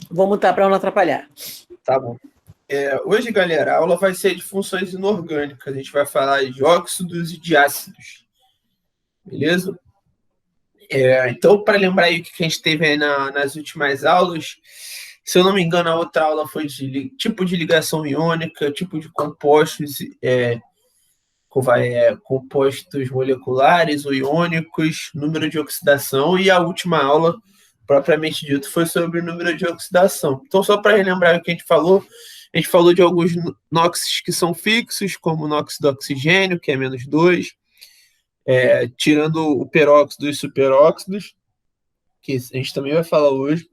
Vou mutar para não atrapalhar. Tá bom. Hoje, galera, a aula vai ser de funções inorgânicas. A gente vai falar de óxidos e de ácidos. Beleza? Então, para lembrar aí o que a gente teve aí nas últimas aulas, se eu não me engano, a outra aula foi de tipo de ligação iônica, tipo de compostos, compostos moleculares ou iônicos, número de oxidação, e a última aula, propriamente dito, foi sobre o número de oxidação. Então, só para relembrar o que a gente falou de alguns NOxes que são fixos, como o NOx do oxigênio, que é -2, tirando o peróxido e superóxidos, que a gente também vai falar hoje.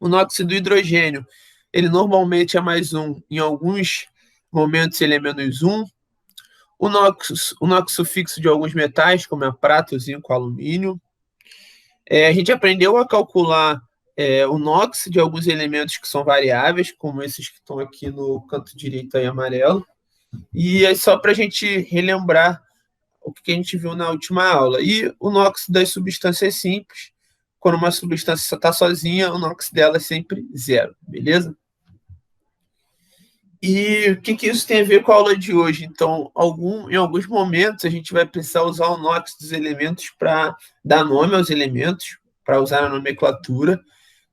O NOx do hidrogênio, ele normalmente é +1, em alguns momentos ele é -1. O NOx sufixo de alguns metais, como a prata, o zinco, o alumínio. A gente aprendeu a calcular o NOx de alguns elementos que são variáveis, como esses que estão aqui no canto direito aí amarelo. E é só para a gente relembrar o que a gente viu na última aula. E o NOx das substâncias simples, quando uma substância está sozinha, o NOx dela é sempre 0, beleza? E o que isso tem a ver com a aula de hoje? Então, em alguns momentos, a gente vai precisar usar o NOx dos elementos para dar nome aos elementos, para usar na nomenclatura,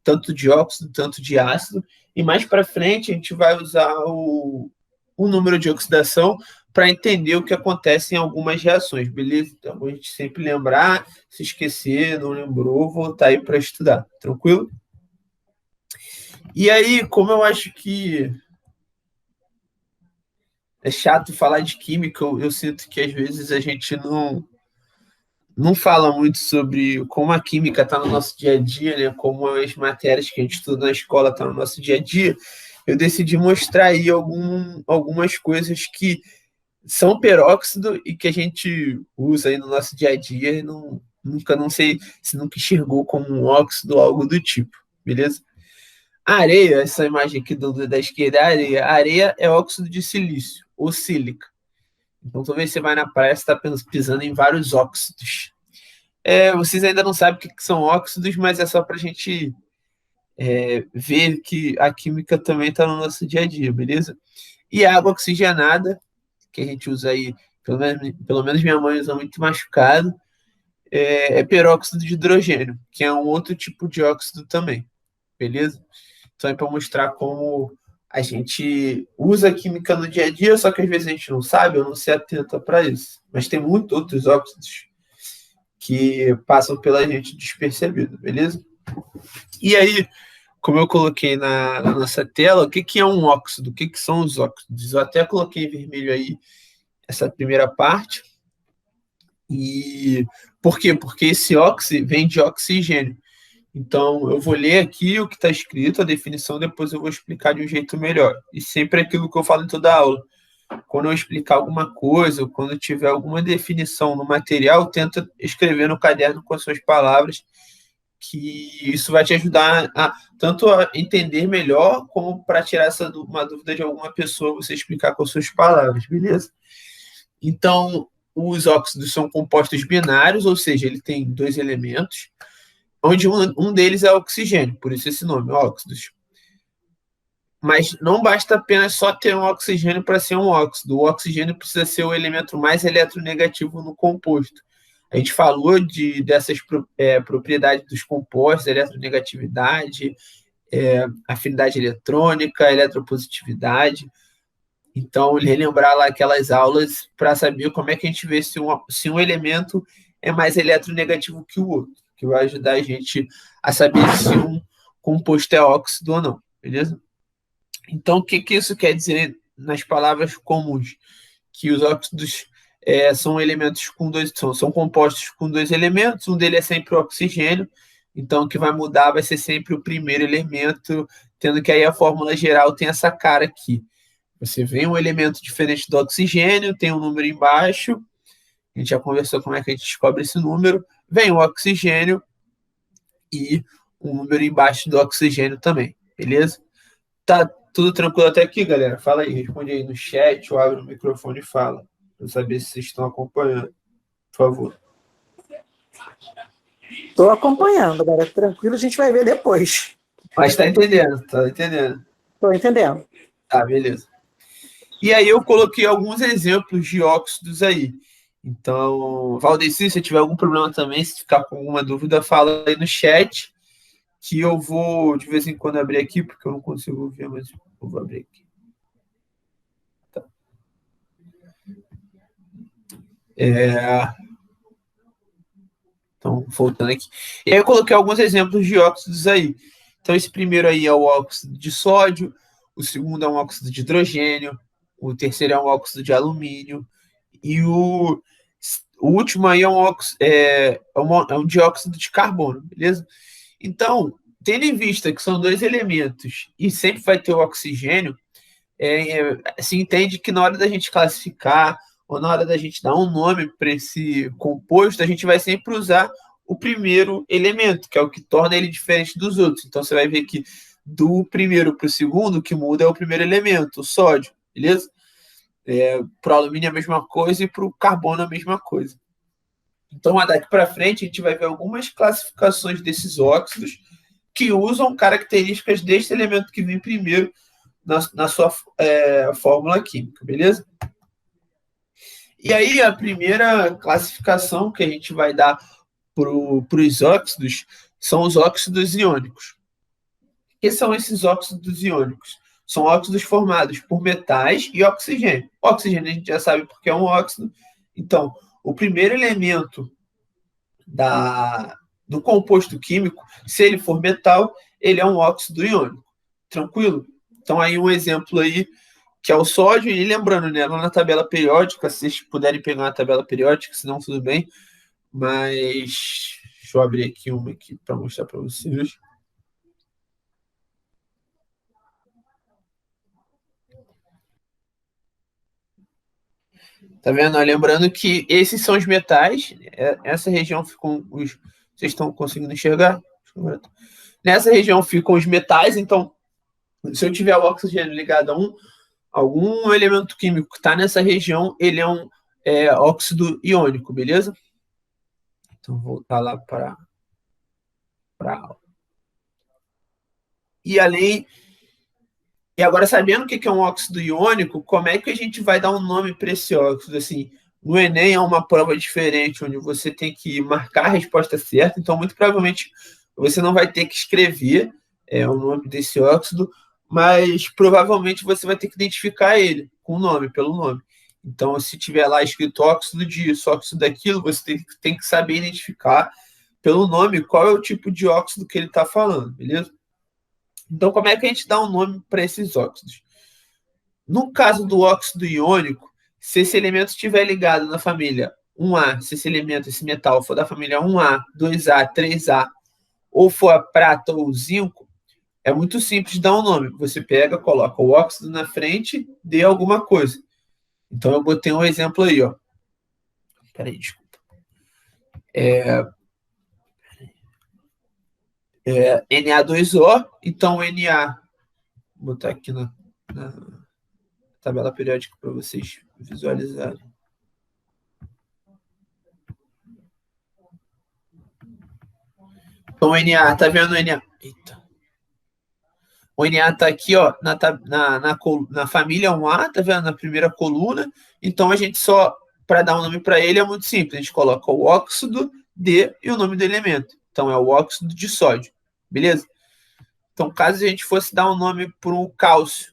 tanto de óxido, tanto de ácido. E mais para frente, a gente vai usar o número de oxidação para entender o que acontece em algumas reações, beleza? Então, a gente sempre lembrar, se esquecer, não lembrou, voltar aí para estudar, tranquilo? E aí, como eu acho que é chato falar de química, eu sinto que às vezes a gente não fala muito sobre como a química está no nosso dia a dia, né? Como as matérias que a gente estuda na escola estão no nosso dia a dia. Eu decidi mostrar aí algumas coisas que são peróxido e que a gente usa aí no nosso dia a dia e não sei se nunca enxergou como um óxido ou algo do tipo, beleza? A areia, essa imagem aqui da esquerda, a areia é óxido de silício, ou sílica. Então, toda vez que você vai na praia, você está pisando em vários óxidos. Vocês ainda não sabem o que são óxidos, mas é só para a gente ver que a química também está no nosso dia a dia, beleza? E a água oxigenada, que a gente usa aí, pelo menos minha mãe usa muito machucado, é peróxido de hidrogênio, que é um outro tipo de óxido também, beleza? Então é para mostrar como a gente usa a química no dia a dia, só que às vezes a gente não sabe ou não se atenta para isso. Mas tem muitos outros óxidos que passam pela gente despercebido, beleza? E aí, como eu coloquei na nossa tela, o que é um óxido? O que são os óxidos? Eu até coloquei em vermelho aí essa primeira parte. E por quê? Porque esse óxido vem de oxigênio. Então, eu vou ler aqui o que está escrito, a definição, depois eu vou explicar de um jeito melhor. E sempre aquilo que eu falo em toda a aula. Quando eu explicar alguma coisa, ou quando tiver alguma definição no material, tenta escrever no caderno com as suas palavras, que isso vai te ajudar tanto a entender melhor, como para tirar uma dúvida de alguma pessoa, você explicar com as suas palavras, beleza? Então, os óxidos são compostos binários, ou seja, ele tem dois elementos, onde um deles é oxigênio, por isso esse nome, óxidos. Mas não basta apenas só ter um oxigênio para ser um óxido. O oxigênio precisa ser o elemento mais eletronegativo no composto. A gente falou dessas propriedades dos compostos, eletronegatividade, afinidade eletrônica, eletropositividade. Então, relembrar lá aquelas aulas para saber como é que a gente vê se um elemento é mais eletronegativo que o outro, que vai ajudar a gente a saber se um composto é óxido ou não, beleza? Então, o que isso quer dizer nas palavras comuns? Que os óxidos são elementos são compostos com dois elementos, um deles é sempre o oxigênio, então o que vai mudar vai ser sempre o primeiro elemento, tendo que aí a fórmula geral tem essa cara aqui. Você vê um elemento diferente do oxigênio, tem um número embaixo, a gente já conversou como é que a gente descobre esse número, vem o oxigênio e um número embaixo do oxigênio também, beleza? Tá tudo tranquilo até aqui, galera? Fala aí, responde aí no chat ou abre o microfone e fala, para saber se vocês estão acompanhando, por favor. Estou acompanhando, galera. Tranquilo, a gente vai ver depois. Mas tá entendendo, tá entendendo. Estou entendendo. Tá, beleza. E aí eu coloquei alguns exemplos de óxidos aí. Então, Valdeci, se tiver algum problema também, se ficar com alguma dúvida, fala aí no chat, que eu vou de vez em quando abrir aqui, porque eu não consigo ver, mas eu vou abrir aqui. Tá. Então, voltando aqui. E aí eu coloquei alguns exemplos de óxidos aí. Então, esse primeiro aí é o óxido de sódio, o segundo é um óxido de hidrogênio, o terceiro é um óxido de alumínio, e o último aí é um dióxido de carbono, beleza? Então, tendo em vista que são dois elementos e sempre vai ter o oxigênio, se entende que na hora da gente classificar ou na hora da gente dar um nome para esse composto, a gente vai sempre usar o primeiro elemento, que é o que torna ele diferente dos outros. Então, você vai ver que do primeiro para o segundo, o que muda é o primeiro elemento, o sódio, beleza? Para o alumínio é a mesma coisa e para o carbono é a mesma coisa. Então, daqui para frente, a gente vai ver algumas classificações desses óxidos que usam características deste elemento que vem primeiro na sua fórmula química, beleza? E aí, a primeira classificação que a gente vai dar para os óxidos são os óxidos iônicos. O que são esses óxidos iônicos? São óxidos formados por metais e oxigênio. O oxigênio a gente já sabe porque é um óxido. Então, o primeiro elemento do composto químico, se ele for metal, ele é um óxido iônico. Tranquilo? Então, aí um exemplo aí, que é o sódio, e lembrando, né, lá na tabela periódica, se vocês puderem pegar uma tabela periódica, senão tudo bem, mas deixa eu abrir aqui uma aqui para mostrar para vocês. Tá vendo? Lembrando que esses são os metais, essa região ficam os. Vocês estão conseguindo enxergar? Nessa região ficam os metais, então, se eu tiver o oxigênio ligado a algum elemento químico que está nessa região, ele é um óxido iônico, beleza? Então, vou voltar lá para a aula. E agora, sabendo o que é um óxido iônico, como é que a gente vai dar um nome para esse óxido? Assim, no Enem é uma prova diferente, onde você tem que marcar a resposta certa, então, muito provavelmente, você não vai ter que escrever o nome desse óxido, mas provavelmente você vai ter que identificar ele com o nome, pelo nome. Então, se tiver lá escrito óxido disso, óxido daquilo, você tem que saber identificar pelo nome qual é o tipo de óxido que ele está falando, beleza? Então, como é que a gente dá um nome para esses óxidos? No caso do óxido iônico, se esse elemento estiver ligado na família 1A, se esse elemento, esse metal for da família 1A, 2A, 3A, ou for a prata ou o zinco, é muito simples dar um nome. Você pega, coloca o óxido na frente de alguma coisa. Então, eu botei um exemplo aí, ó. Peraí, desculpa. Na2O, então Na, vou botar aqui na tabela periódica para vocês visualizarem. Então, o Na, tá vendo o Na? Eita. O Na está aqui, ó, na família 1A, tá vendo? Na primeira coluna. Então, a gente só, para dar um nome para ele, é muito simples. A gente coloca o óxido de e o nome do elemento. Então, é o óxido de sódio. Beleza? Então, caso a gente fosse dar um nome para o cálcio,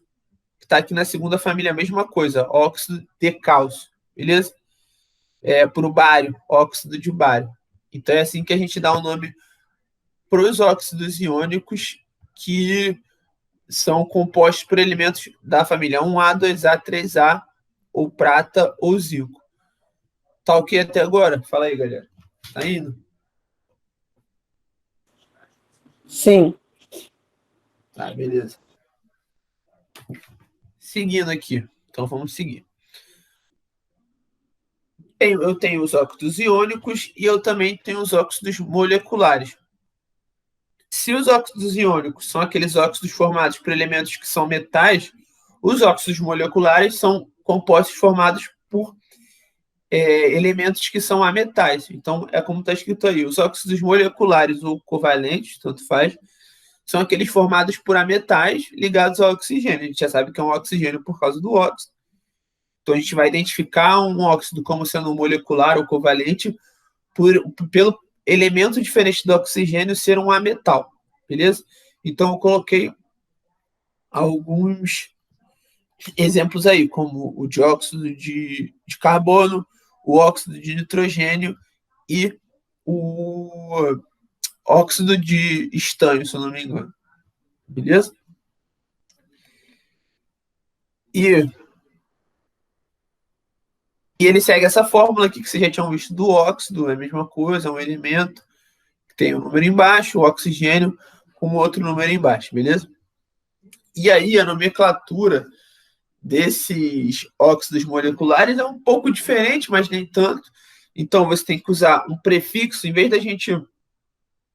que está aqui na segunda família, a mesma coisa, óxido de cálcio. Beleza? Para o bário, óxido de bário. Então, é assim que a gente dá o nome para os óxidos iônicos que são compostos por elementos da família 1A, 2A, 3A, ou prata ou zinco. Tá ok até agora? Fala aí, galera. Tá indo? Sim. Tá, beleza. Seguindo aqui. Então, vamos seguir. Eu tenho os óxidos iônicos e eu também tenho os óxidos moleculares. Se os óxidos iônicos são aqueles óxidos formados por elementos que são metais, os óxidos moleculares são compostos formados por elementos que são ametais. Então, é como está escrito aí, os óxidos moleculares ou covalentes, tanto faz, são aqueles formados por ametais ligados ao oxigênio. A gente já sabe que é um oxigênio por causa do óxido. Então, a gente vai identificar um óxido como sendo molecular ou covalente pelo elemento diferente do oxigênio ser um ametal, beleza? Então, eu coloquei alguns exemplos aí, como o dióxido de carbono, o óxido de nitrogênio e o óxido de estânio, se eu não me engano. Beleza? E, e ele segue essa fórmula aqui que vocês já tinham visto do óxido, é a mesma coisa, é um elemento que tem um número embaixo, o oxigênio com outro número embaixo, beleza? E aí a nomenclatura desses óxidos moleculares é um pouco diferente, mas nem tanto. Então você tem que usar um prefixo, em vez da gente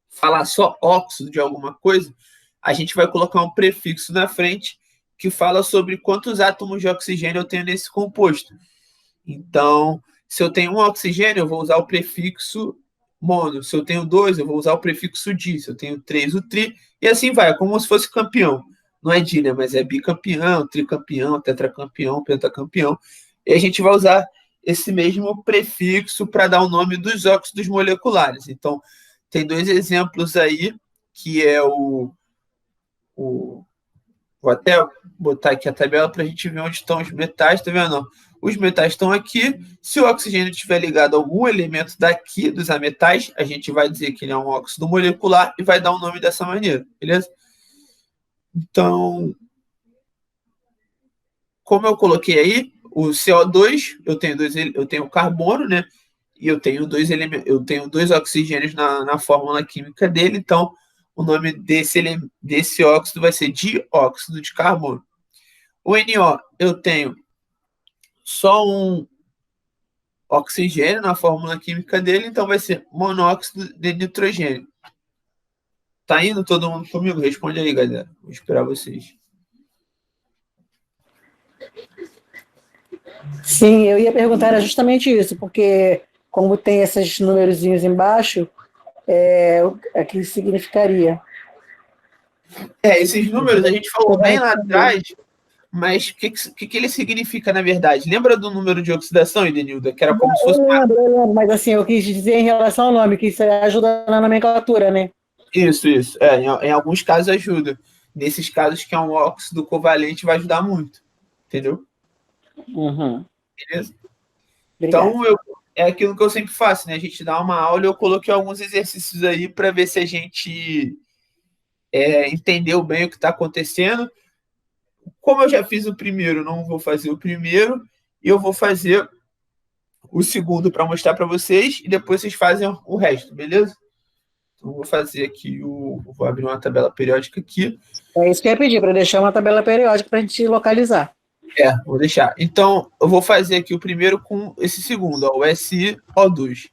falar só óxido de alguma coisa, a gente vai colocar um prefixo na frente que fala sobre quantos átomos de oxigênio eu tenho nesse composto. Então, se eu tenho um oxigênio, eu vou usar o prefixo mono. Se eu tenho dois, eu vou usar o prefixo di. Se eu tenho três, o tri. E assim vai, como se fosse campeão. Não é di, né? Mas é bicampeão, tricampeão, tetracampeão, pentacampeão. E a gente vai usar esse mesmo prefixo para dar o nome dos óxidos moleculares. Então, tem dois exemplos aí, que é o vou até botar aqui a tabela para a gente ver onde estão os metais, tá vendo? Os metais estão aqui. Se o oxigênio estiver ligado a algum elemento daqui dos ametais, a gente vai dizer que ele é um óxido molecular e vai dar o nome dessa maneira, beleza? Então, como eu coloquei aí, o CO2, eu tenho carbono, né? E eu tenho dois elementos, eu tenho dois oxigênios na fórmula química dele, então o nome desse óxido vai ser dióxido de carbono. O NO, eu tenho só um oxigênio na fórmula química dele, então vai ser monóxido de nitrogênio. Tá indo todo mundo comigo? Responde aí, galera. Vou esperar vocês. Sim, eu ia perguntar era justamente isso, porque como tem esses numerozinhos embaixo, o que significaria? Esses números a gente falou bem lá atrás, mas o que ele significa, na verdade? Lembra do número de oxidação, Edenilda? Que era como se fosse uma... Eu lembro, mas assim, eu quis dizer em relação ao nome, que isso ajuda na nomenclatura, né? Isso. Em alguns casos ajuda. Nesses casos que é um óxido covalente, vai ajudar muito. Entendeu? Uhum. Beleza? Obrigada. Então, é aquilo que eu sempre faço, né? A gente dá uma aula e eu coloquei alguns exercícios aí para ver se a gente entendeu bem o que está acontecendo. Como eu já fiz o primeiro, não vou fazer o primeiro, e eu vou fazer o segundo para mostrar para vocês, e depois vocês fazem o resto, beleza? Então, vou fazer aqui, vou abrir uma tabela periódica aqui. É isso que eu ia pedir, para deixar uma tabela periódica para a gente localizar. Vou deixar. Então, eu vou fazer aqui o primeiro com esse segundo, ó, o SiO2.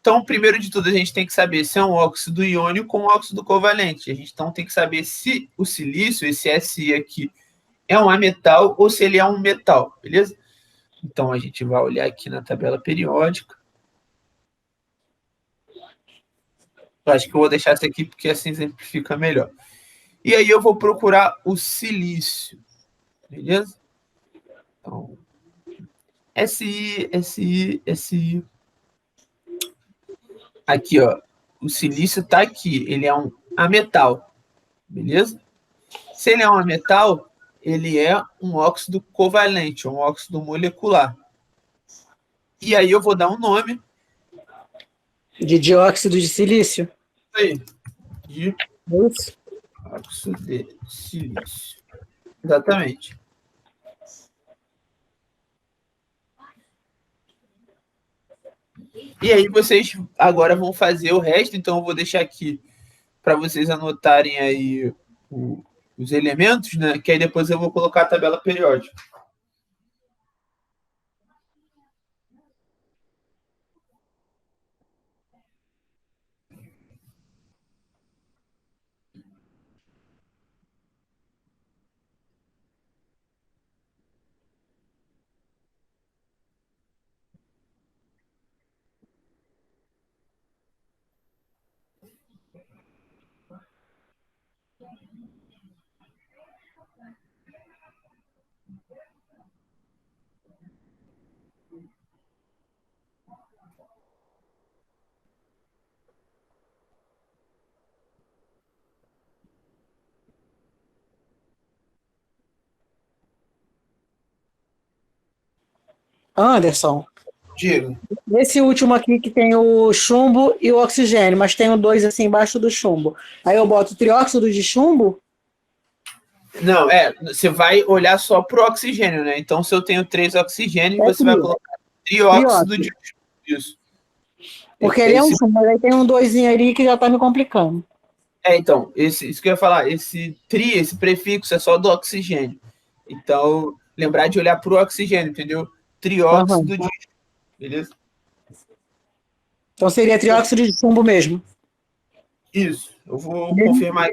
Então, primeiro de tudo, a gente tem que saber se é um óxido iônico ou um óxido covalente. A gente então tem que saber se o silício, esse Si aqui, é um ametal ou se ele é um metal, beleza? Então, a gente vai olhar aqui na tabela periódica. Eu acho que eu vou deixar essa aqui porque assim exemplifica melhor. E aí eu vou procurar o silício, beleza? Então, Si. Aqui, ó. O silício está aqui. Ele é um ametal, beleza? Se ele é um ametal, ele é um óxido covalente, um óxido molecular. E aí eu vou dar um nome. De dióxido de silício. Aí, de Isso. óxido de silício. Exatamente. E aí vocês agora vão fazer o resto, então eu vou deixar aqui para vocês anotarem aí os elementos, né? Que aí depois eu vou colocar a tabela periódica. Anderson, Diga. nesse último aqui que tem o chumbo e o oxigênio, mas tem o 2 assim embaixo do chumbo. Aí eu boto trióxido de chumbo? Não, você vai olhar só para o oxigênio, né? Então, se eu tenho 3 oxigênios, É você vai tri. colocar trióxido de Trióxido. isso. Porque ele é um chumbo, mas aí tem um 2 ali que já tá me complicando. Então, isso que eu ia falar, esse prefixo é só do oxigênio. Então, lembrar de olhar para o oxigênio, entendeu? Aham. Trióxido de, beleza? Então seria trióxido de chumbo mesmo. Isso, eu vou confirmar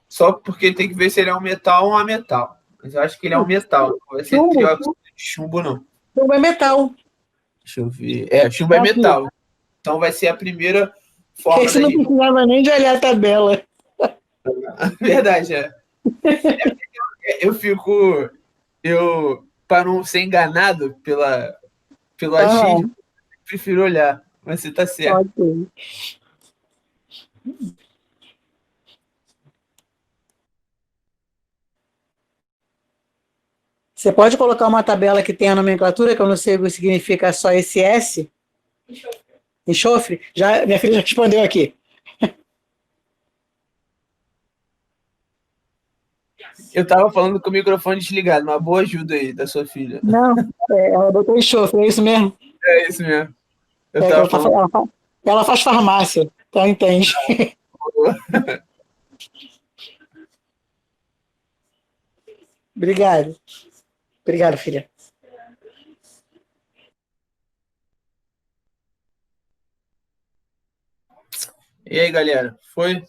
só porque tem que ver se ele é um metal ou um ametal. Mas eu acho que ele é um metal, não vai ser Chumbo? trióxido de chumbo, não. Chumbo é metal. Deixa eu ver. Chumbo é Aqui. metal. Então vai ser a primeira forma Esse da não gente. precisava nem de olhar a tabela. Verdade, é. Eu fico. Para não ser enganado pelo Aham. achismo, prefiro olhar. Mas você tá certo. Ok. Você pode colocar uma tabela que tenha a nomenclatura, que eu não sei o que significa só esse S? Enxofre? Já, minha filha já respondeu aqui. Eu tava falando com o microfone desligado. Uma boa ajuda aí da sua filha. Não, ela botou enxofre, é isso mesmo? É isso mesmo. Eu É que tava falando. ela faz farmácia, então entende. Obrigado. Obrigado, filha. E aí, galera? Foi?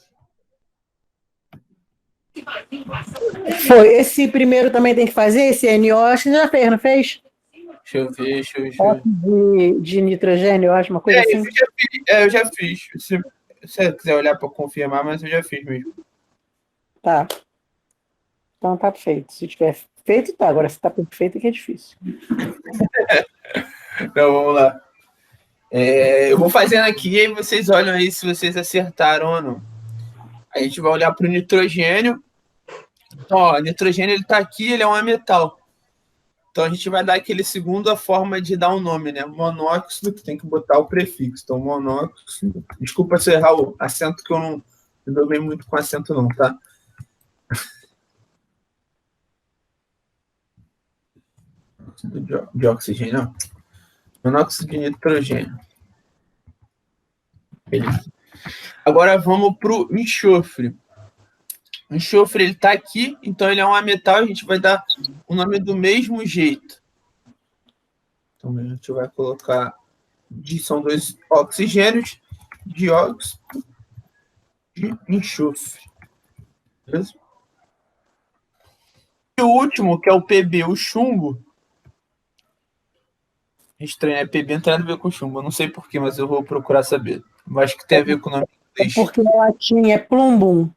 Foi. Esse primeiro também tem que fazer, esse NO, acho que já fez, não fez? Deixa eu ver, deixa eu ver. Óxido de nitrogênio, eu acho, uma coisa assim. Eu já fiz. Se você quiser olhar para confirmar, mas eu já fiz mesmo. Tá. Então tá feito. Se tiver feito, tá. Agora se tá perfeito é que é difícil. Então vamos lá. Eu vou fazendo aqui e aí vocês olham aí se vocês acertaram ou não. A gente vai olhar para o nitrogênio. Então, ó, o nitrogênio ele está aqui, ele é um ametal. Então a gente vai dar aquele segunda forma de dar um nome, né? Monóxido, que tem que botar o prefixo. Então, monóxido. Desculpa se eu errar o acento, que eu não me dou bem muito com acento, não, tá? De oxigênio, não. Monóxido de nitrogênio. Beleza. Agora vamos para o enxofre. O enxofre ele está aqui, então ele é um ametal, a gente vai dar o nome do mesmo jeito. Então a gente vai colocar, são 2 oxigênios, dióxido de enxofre. Beleza? E o último, que é o PB, o chumbo. Estranho, é PB não tem nada a ver com chumbo. Eu não sei porquê, mas eu vou procurar saber. Eu acho que tem a ver com o nome É inglês. porque o latim é plumbum.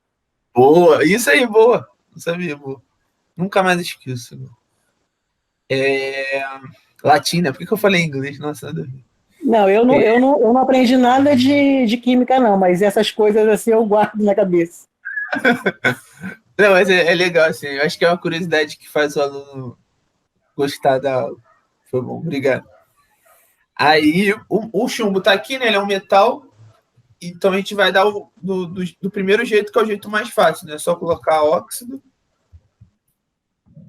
Boa, isso aí, boa. Não sabia, boa. Nunca mais esqueço. Latim, né? Por que eu falei inglês? Nossa, nada a ver. Não, eu não aprendi nada de química, não, mas essas coisas assim eu guardo na cabeça. Não, mas é legal, assim. Eu acho que é uma curiosidade que faz o aluno gostar da aula. Foi bom, obrigado. Aí, o chumbo tá aqui, né? Ele é um metal. Então, a gente vai dar do primeiro jeito, que é o jeito mais fácil, né? É só colocar óxido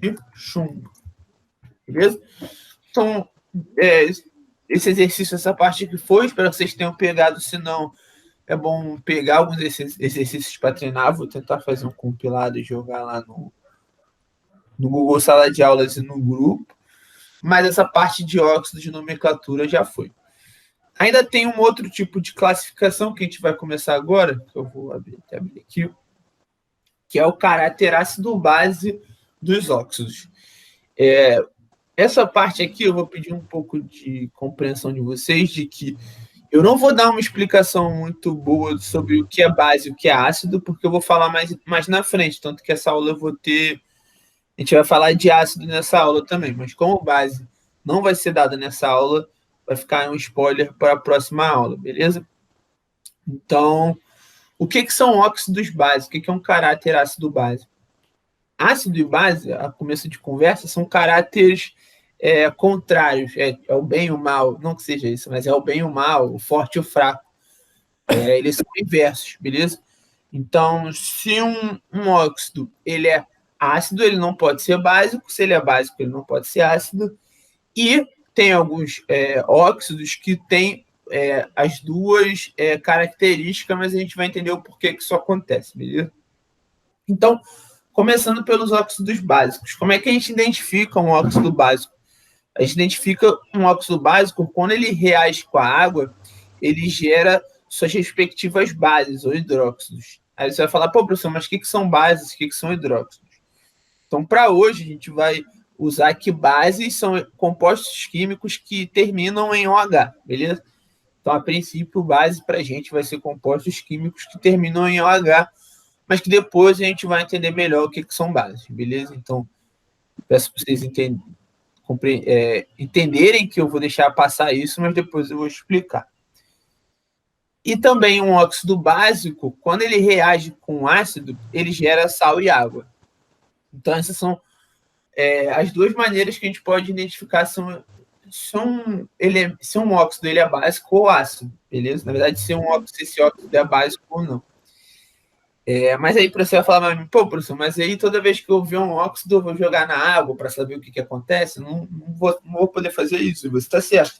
e chumbo. Beleza? Então, esse exercício, essa parte que foi, espero que vocês tenham pegado. Se não, é bom pegar alguns exercícios para treinar. Vou tentar fazer um compilado e jogar lá no Google Sala de Aulas e no grupo. Mas essa parte de óxido de nomenclatura já foi. Ainda tem um outro tipo de classificação que a gente vai começar agora, que eu vou abrir aqui, que é o caráter ácido-base dos óxidos. Essa parte aqui eu vou pedir um pouco de compreensão de vocês, de que Eu não vou dar uma explicação muito boa sobre o que é base e o que é ácido, porque eu vou falar mais na frente, tanto que essa aula eu vou ter... A gente vai falar de ácido nessa aula também, mas como base não vai ser dada nessa aula, vai ficar um spoiler para a próxima aula, beleza? Então, o que são óxidos básicos? O que é um caráter ácido básico? Ácido e base, a começo de conversa, são caráteres contrários. É o bem e o mal, não que seja isso, mas é o bem e o mal, o forte e o fraco. Eles são inversos, beleza? Então, se um óxido ele é ácido, ele não pode ser básico. Se ele é básico, ele não pode ser ácido. E tem alguns óxidos que têm as duas características, mas a gente vai entender o porquê que isso acontece, beleza? Então, começando pelos óxidos básicos. Como é que a gente identifica um óxido básico? A gente identifica um óxido básico quando ele reage com a água, ele gera suas respectivas bases, ou hidróxidos. Aí você vai falar, pô, professor, mas o que são bases, o que são hidróxidos? Então, para hoje, a gente vai usar que bases são compostos químicos que terminam em OH, beleza? Então, a princípio, base para a gente vai ser compostos químicos que terminam em OH, mas que depois a gente vai entender melhor o que são bases, beleza? Então, peço para vocês entenderem que eu vou deixar passar isso, mas depois eu vou explicar. E também um óxido básico, quando ele reage com ácido, ele gera sal e água. Então, essas são as duas maneiras que a gente pode identificar se um óxido ele é básico ou ácido, beleza? Na verdade, se esse óxido é básico ou não. Mas aí você vai falar, pô, professor, mas aí toda vez que eu ver um óxido, eu vou jogar na água para saber o que acontece? Não vou poder fazer isso, você está certo.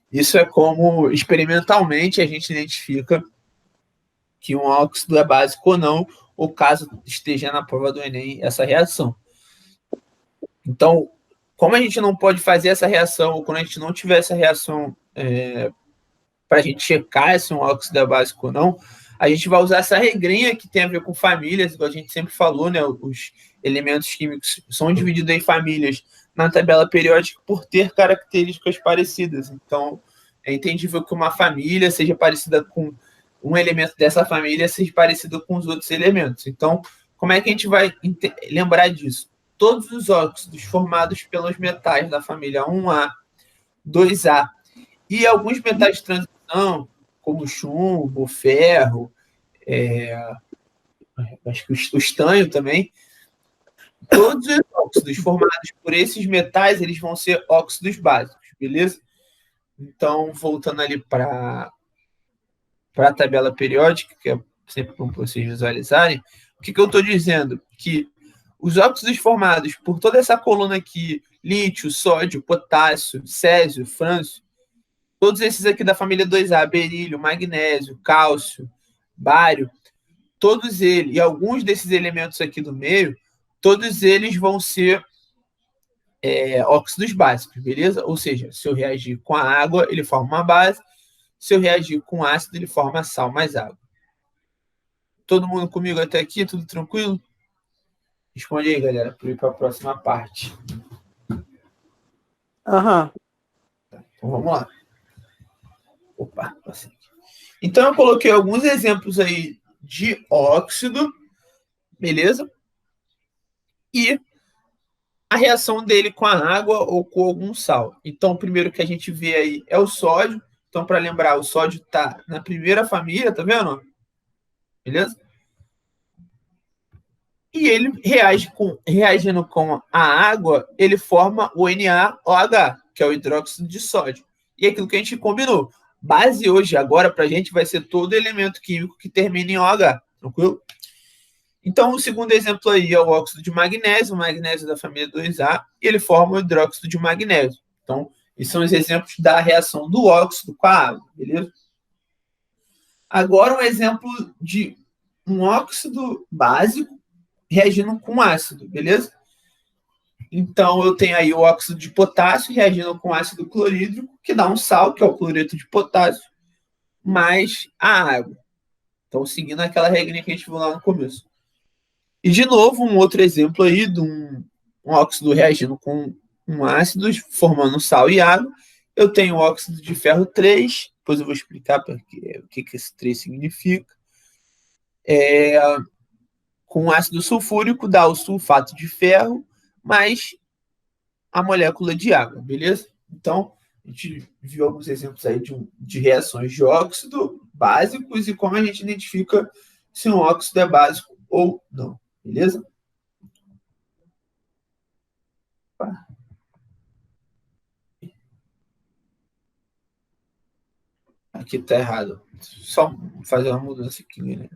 Isso é como, experimentalmente, a gente identifica que um óxido é básico ou não, ou caso esteja na prova do Enem essa reação. Então, como a gente não pode fazer essa reação, ou quando a gente não tiver essa reação para a gente checar se um óxido é básico ou não, a gente vai usar essa regrinha que tem a ver com famílias, igual a gente sempre falou, né? Os elementos químicos são divididos em famílias na tabela periódica por ter características parecidas. Então, é entendível que uma família seja parecida com um elemento dessa família, seja parecido com os outros elementos. Então, como é que a gente vai lembrar disso? Todos os óxidos formados pelos metais da família 1A, 2A e alguns metais de transição, como chumbo, ferro, acho que o estanho também, todos os óxidos formados por esses metais, eles vão ser óxidos básicos, beleza? Então, voltando ali para a tabela periódica, que é sempre para vocês visualizarem, o que eu estou dizendo? Que os óxidos formados por toda essa coluna aqui, lítio, sódio, potássio, césio, frâncio, todos esses aqui da família 2A, berílio, magnésio, cálcio, bário, todos eles, e alguns desses elementos aqui do meio, todos eles vão ser óxidos básicos, beleza? Ou seja, se eu reagir com a água, ele forma uma base, se eu reagir com ácido, ele forma sal mais água. Todo mundo comigo até aqui? Tudo tranquilo? Responde aí, galera, para ir para a próxima parte. Aham. Então, vamos lá. Opa, passei. Então, eu coloquei alguns exemplos aí de óxido, beleza? E a reação dele com a água ou com algum sal. Então, o primeiro que a gente vê aí é o sódio. Então, para lembrar, o sódio está na primeira família, tá vendo? Beleza? E ele reagindo com a água, ele forma o NaOH, que é o hidróxido de sódio. E aquilo que a gente combinou. Base hoje, agora, para a gente, vai ser todo elemento químico que termina em OH. Tranquilo? Então, o segundo exemplo aí é o óxido de magnésio, o magnésio da família 2A, e ele forma o hidróxido de magnésio. Então, esses são os exemplos da reação do óxido com a água, beleza? Agora, um exemplo de um óxido básico reagindo com ácido, beleza? Então, eu tenho aí o óxido de potássio reagindo com ácido clorídrico, que dá um sal, que é o cloreto de potássio, mais a água. Então, seguindo aquela regrinha que a gente viu lá no começo. E, de novo, um outro exemplo aí de um óxido reagindo com um ácido, formando sal e água, Eu tenho óxido de ferro 3, depois eu vou explicar o que esse 3 significa. Com ácido sulfúrico dá o sulfato de ferro mais a molécula de água, beleza? Então, a gente viu alguns exemplos aí de reações de óxido básicos e como a gente identifica se um óxido é básico ou não, beleza? Aqui tá errado. Só fazer uma mudança aqui, né?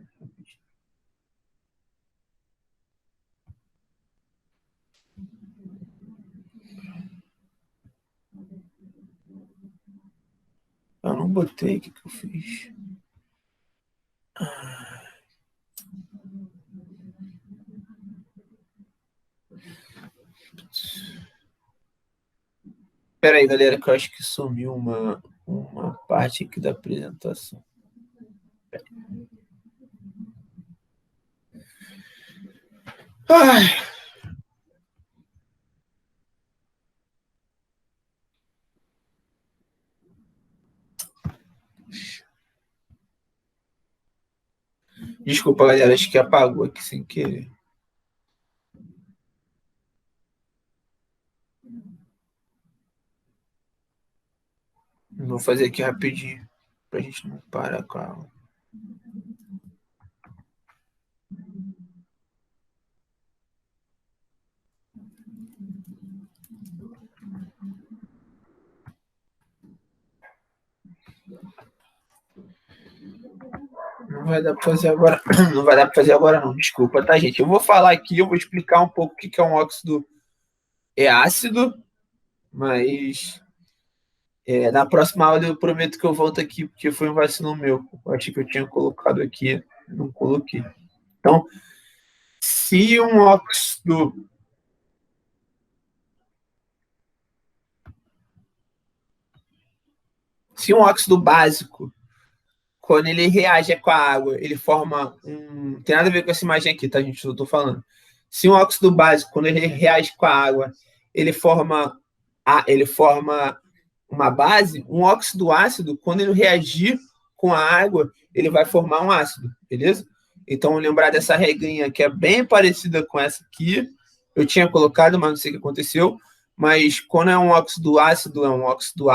Eu não botei, o que eu fiz? Espera aí, galera, que eu acho que sumiu uma parte aqui da apresentação. Ai. Desculpa, galera, acho que apagou aqui sem querer. Vou fazer aqui rapidinho, pra gente não parar com a aula. Não vai dar para fazer agora. Não vai dar para fazer agora, não. Desculpa, tá, gente? Eu vou falar aqui, eu vou explicar um pouco o que é um óxido ácido, mas na próxima aula eu prometo que eu volto aqui, porque foi um vacilo meu. Eu achei que eu tinha colocado aqui, não coloquei. Então, se um óxido. Se um óxido básico, quando ele reage com a água, ele forma um. Não tem nada a ver com essa imagem aqui, tá, gente? Eu tô falando. Se um óxido básico, quando ele reage com a água, ele forma uma base, um óxido ácido, quando ele reagir com a água, ele vai formar um ácido, beleza? Então, lembrar dessa regrinha que é bem parecida com essa aqui, eu tinha colocado, mas não sei o que aconteceu, mas quando é um óxido ácido, é um óxido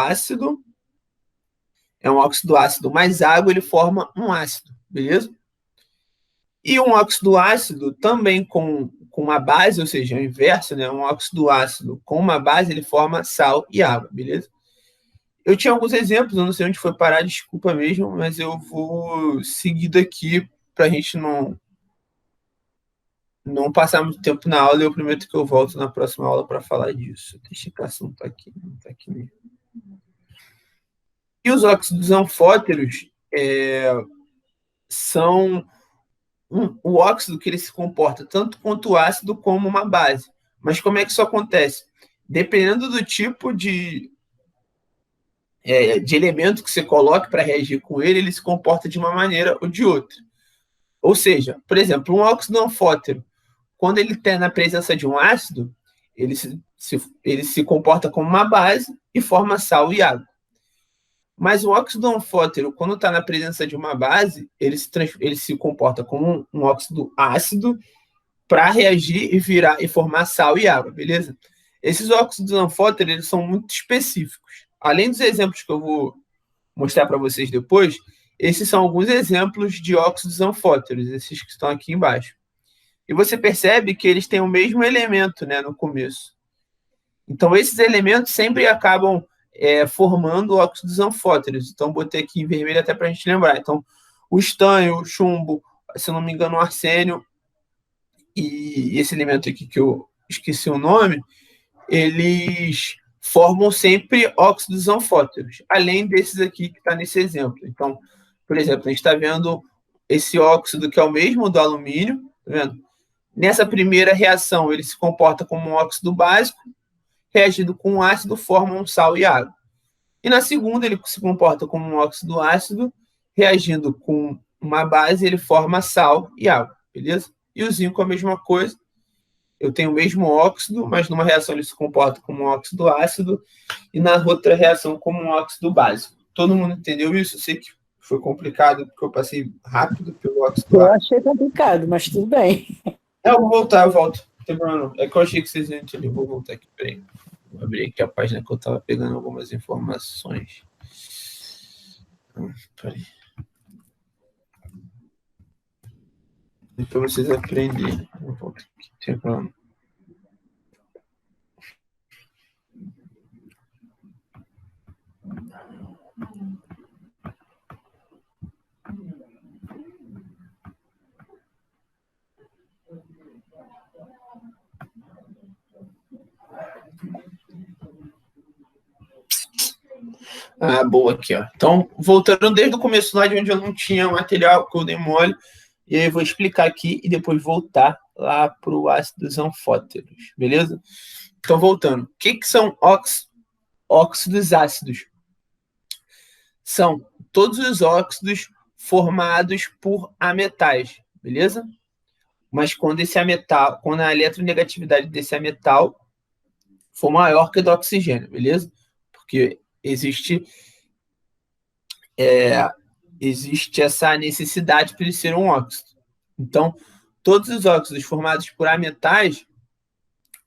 ácido mais água, ele forma um ácido, beleza? E um óxido ácido também com uma base, ou seja, o inverso, né? Um óxido ácido com uma base, ele forma sal e água, beleza? Eu tinha alguns exemplos, eu não sei onde foi parar, desculpa mesmo, mas eu vou seguir daqui para a gente não passar muito tempo na aula. Eu prometo que eu volto na próxima aula para falar disso. Deixa eu ver se não está aqui, não está aqui mesmo. E os óxidos anfóteros são o óxido que ele se comporta tanto quanto o ácido como uma base. Mas como é que isso acontece? Dependendo do tipo de elemento que você coloque para reagir com ele, ele se comporta de uma maneira ou de outra. Ou seja, por exemplo, um óxido anfótero, quando ele está na presença de um ácido, ele se comporta como uma base e forma sal e água. Mas o óxido anfótero, quando está na presença de uma base, ele se comporta como um óxido ácido para reagir e formar sal e água, beleza? Esses óxidos anfóteros, eles são muito específicos. Além dos exemplos que eu vou mostrar para vocês depois, esses são alguns exemplos de óxidos anfóteros, esses que estão aqui embaixo. E você percebe que eles têm o mesmo elemento, né, no começo. Então, esses elementos sempre acabam formando óxidos anfóteros. Então, botei aqui em vermelho até para a gente lembrar. Então, o estanho, o chumbo, se eu não me engano, o arsênio e esse elemento aqui que eu esqueci o nome, eles formam sempre óxidos anfóteros, além desses aqui que está nesse exemplo. Então, por exemplo, a gente está vendo esse óxido que é o mesmo do alumínio, tá vendo? Nessa primeira reação, ele se comporta como um óxido básico, reagindo com um ácido, forma um sal e água. E na segunda, ele se comporta como um óxido ácido, reagindo com uma base, ele forma sal e água, beleza? E o zinco a mesma coisa. eu tenho o mesmo óxido, mas numa reação ele se comporta como um óxido ácido e na outra reação como um óxido básico. Todo mundo entendeu isso? Eu sei que foi complicado, porque eu passei rápido pelo óxido Eu ácido. achei complicado, mas tudo bem. Eu vou voltar, eu volto. Não tem problema não. É que eu achei que vocês iam entender. Vou voltar aqui, peraí. Vou abrir aqui a página que eu estava pegando algumas informações. Peraí. Para vocês aprenderem. Vou voltar aqui, não tem problema. Ah, boa aqui, ó. Então, voltando desde o começo lá de onde eu não tinha material, que eu dei mole, e aí eu vou explicar aqui e depois voltar lá para o ácidos anfóteros, beleza? Então, voltando. O que são óxidos ácidos? São todos os óxidos formados por ametais, beleza? Mas quando a eletronegatividade desse ametal for maior que a do oxigênio, beleza? Porque existe essa necessidade para ele ser um óxido. Então, todos os óxidos formados por ametais,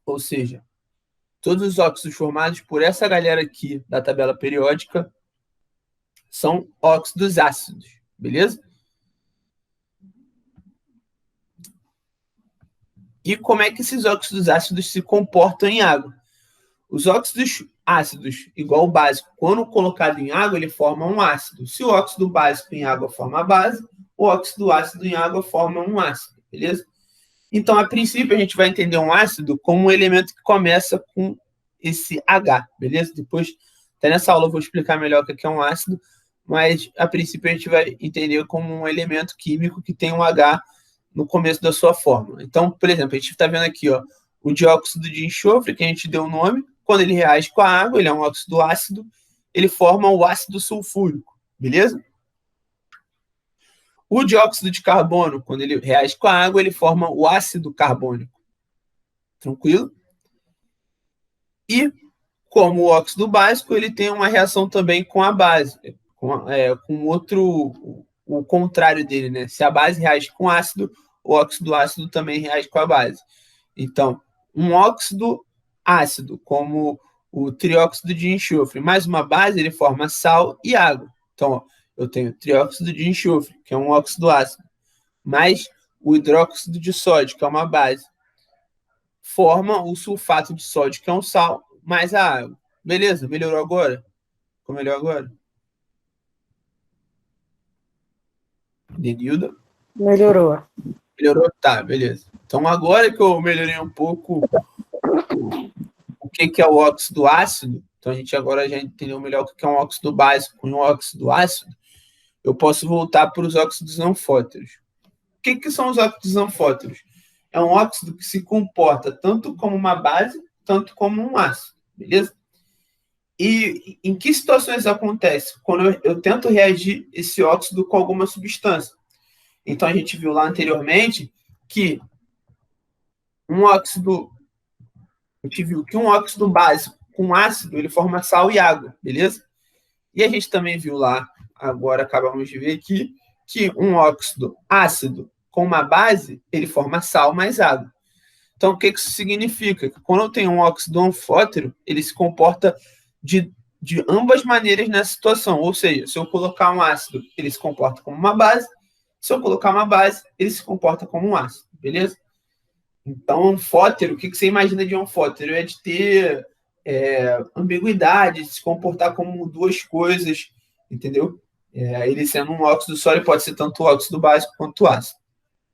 ou seja, todos os óxidos formados por essa galera aqui da tabela periódica, são óxidos ácidos, beleza? E como é que esses óxidos ácidos se comportam em água? Os óxidos ácidos, igual o básico, quando colocado em água, ele forma um ácido. Se o óxido básico em água forma a base, o óxido ácido em água forma um ácido, beleza? Então, a princípio, a gente vai entender um ácido como um elemento que começa com esse H, beleza? Depois, até nessa aula, eu vou explicar melhor o que é um ácido, mas, a princípio, a gente vai entender como um elemento químico que tem um H no começo da sua fórmula. Então, por exemplo, a gente está vendo aqui, ó, o dióxido de enxofre, que a gente deu o nome, quando ele reage com a água, ele é um óxido ácido, ele forma o ácido sulfúrico, beleza? O dióxido de carbono, quando ele reage com a água, ele forma o ácido carbônico. Tranquilo? E, como o óxido básico, ele tem uma reação também com a base, com o contrário dele, né? Se a base reage com ácido, o óxido ácido também reage com a base. Então, um óxido ácido, como o trióxido de enxofre, mais uma base, ele forma sal e água. Então, ó, eu tenho trióxido de enxofre, que é um óxido ácido, mais o hidróxido de sódio, que é uma base, forma o sulfato de sódio, que é um sal, mais a água. Beleza? Melhorou agora? Ficou melhor agora? Denilda? Melhorou. Melhorou? Tá, beleza. Então, agora que eu melhorei um pouco o que é o óxido ácido, então a gente agora já entendeu melhor o que é um óxido básico e um óxido ácido, eu posso voltar para os óxidos anfóteros. O que são os óxidos anfóteros? É um óxido que se comporta tanto como uma base, tanto como um ácido, beleza? E em que situações acontece? Quando eu tento reagir esse óxido com alguma substância. Então, a gente viu lá anteriormente que a gente viu que um óxido básico com ácido, ele forma sal e água, beleza? E a gente também viu lá, agora acabamos de ver aqui, que um óxido ácido com uma base, ele forma sal mais água. Então, o que isso significa? Que quando eu tenho um óxido anfótero, ele se comporta de ambas maneiras nessa situação. Ou seja, se eu colocar um ácido, ele se comporta como uma base. Se eu colocar uma base, ele se comporta como um ácido, beleza? Então, anfótero, o que você imagina de anfótero? É de ter ambiguidade, de se comportar como duas coisas, entendeu? Ele sendo um óxido só, ele pode ser tanto óxido básico quanto ácido.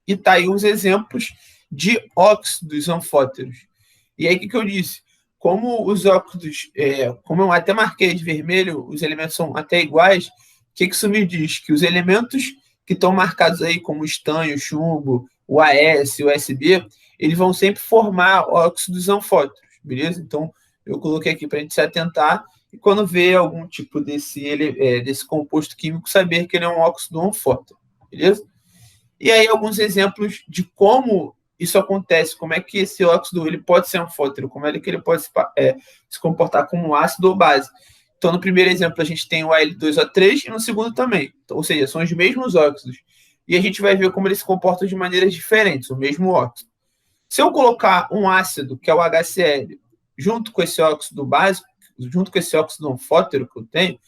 E tá aí os exemplos de óxidos anfóteros. E aí, o que eu disse? Como os óxidos, como eu até marquei de vermelho, os elementos são até iguais, o que isso me diz? Que os elementos que estão marcados aí, como o estanho, o chumbo, o AS, o USB, eles vão sempre formar óxidos anfóteros, beleza? Então, eu coloquei aqui para a gente se atentar e quando vê algum tipo desse composto químico, saber que ele é um óxido anfótero, beleza? E aí, alguns exemplos de como isso acontece, como é que esse óxido ele pode ser anfótero, como é que ele pode se comportar como um ácido ou base. Então, no primeiro exemplo, a gente tem o Al2O3 e no segundo também. Então, ou seja, são os mesmos óxidos. E a gente vai ver como eles se comportam de maneiras diferentes, o mesmo óxido. Se eu colocar um ácido, que é o HCl, junto com esse óxido básico, junto com esse óxido anfótero que eu tenho,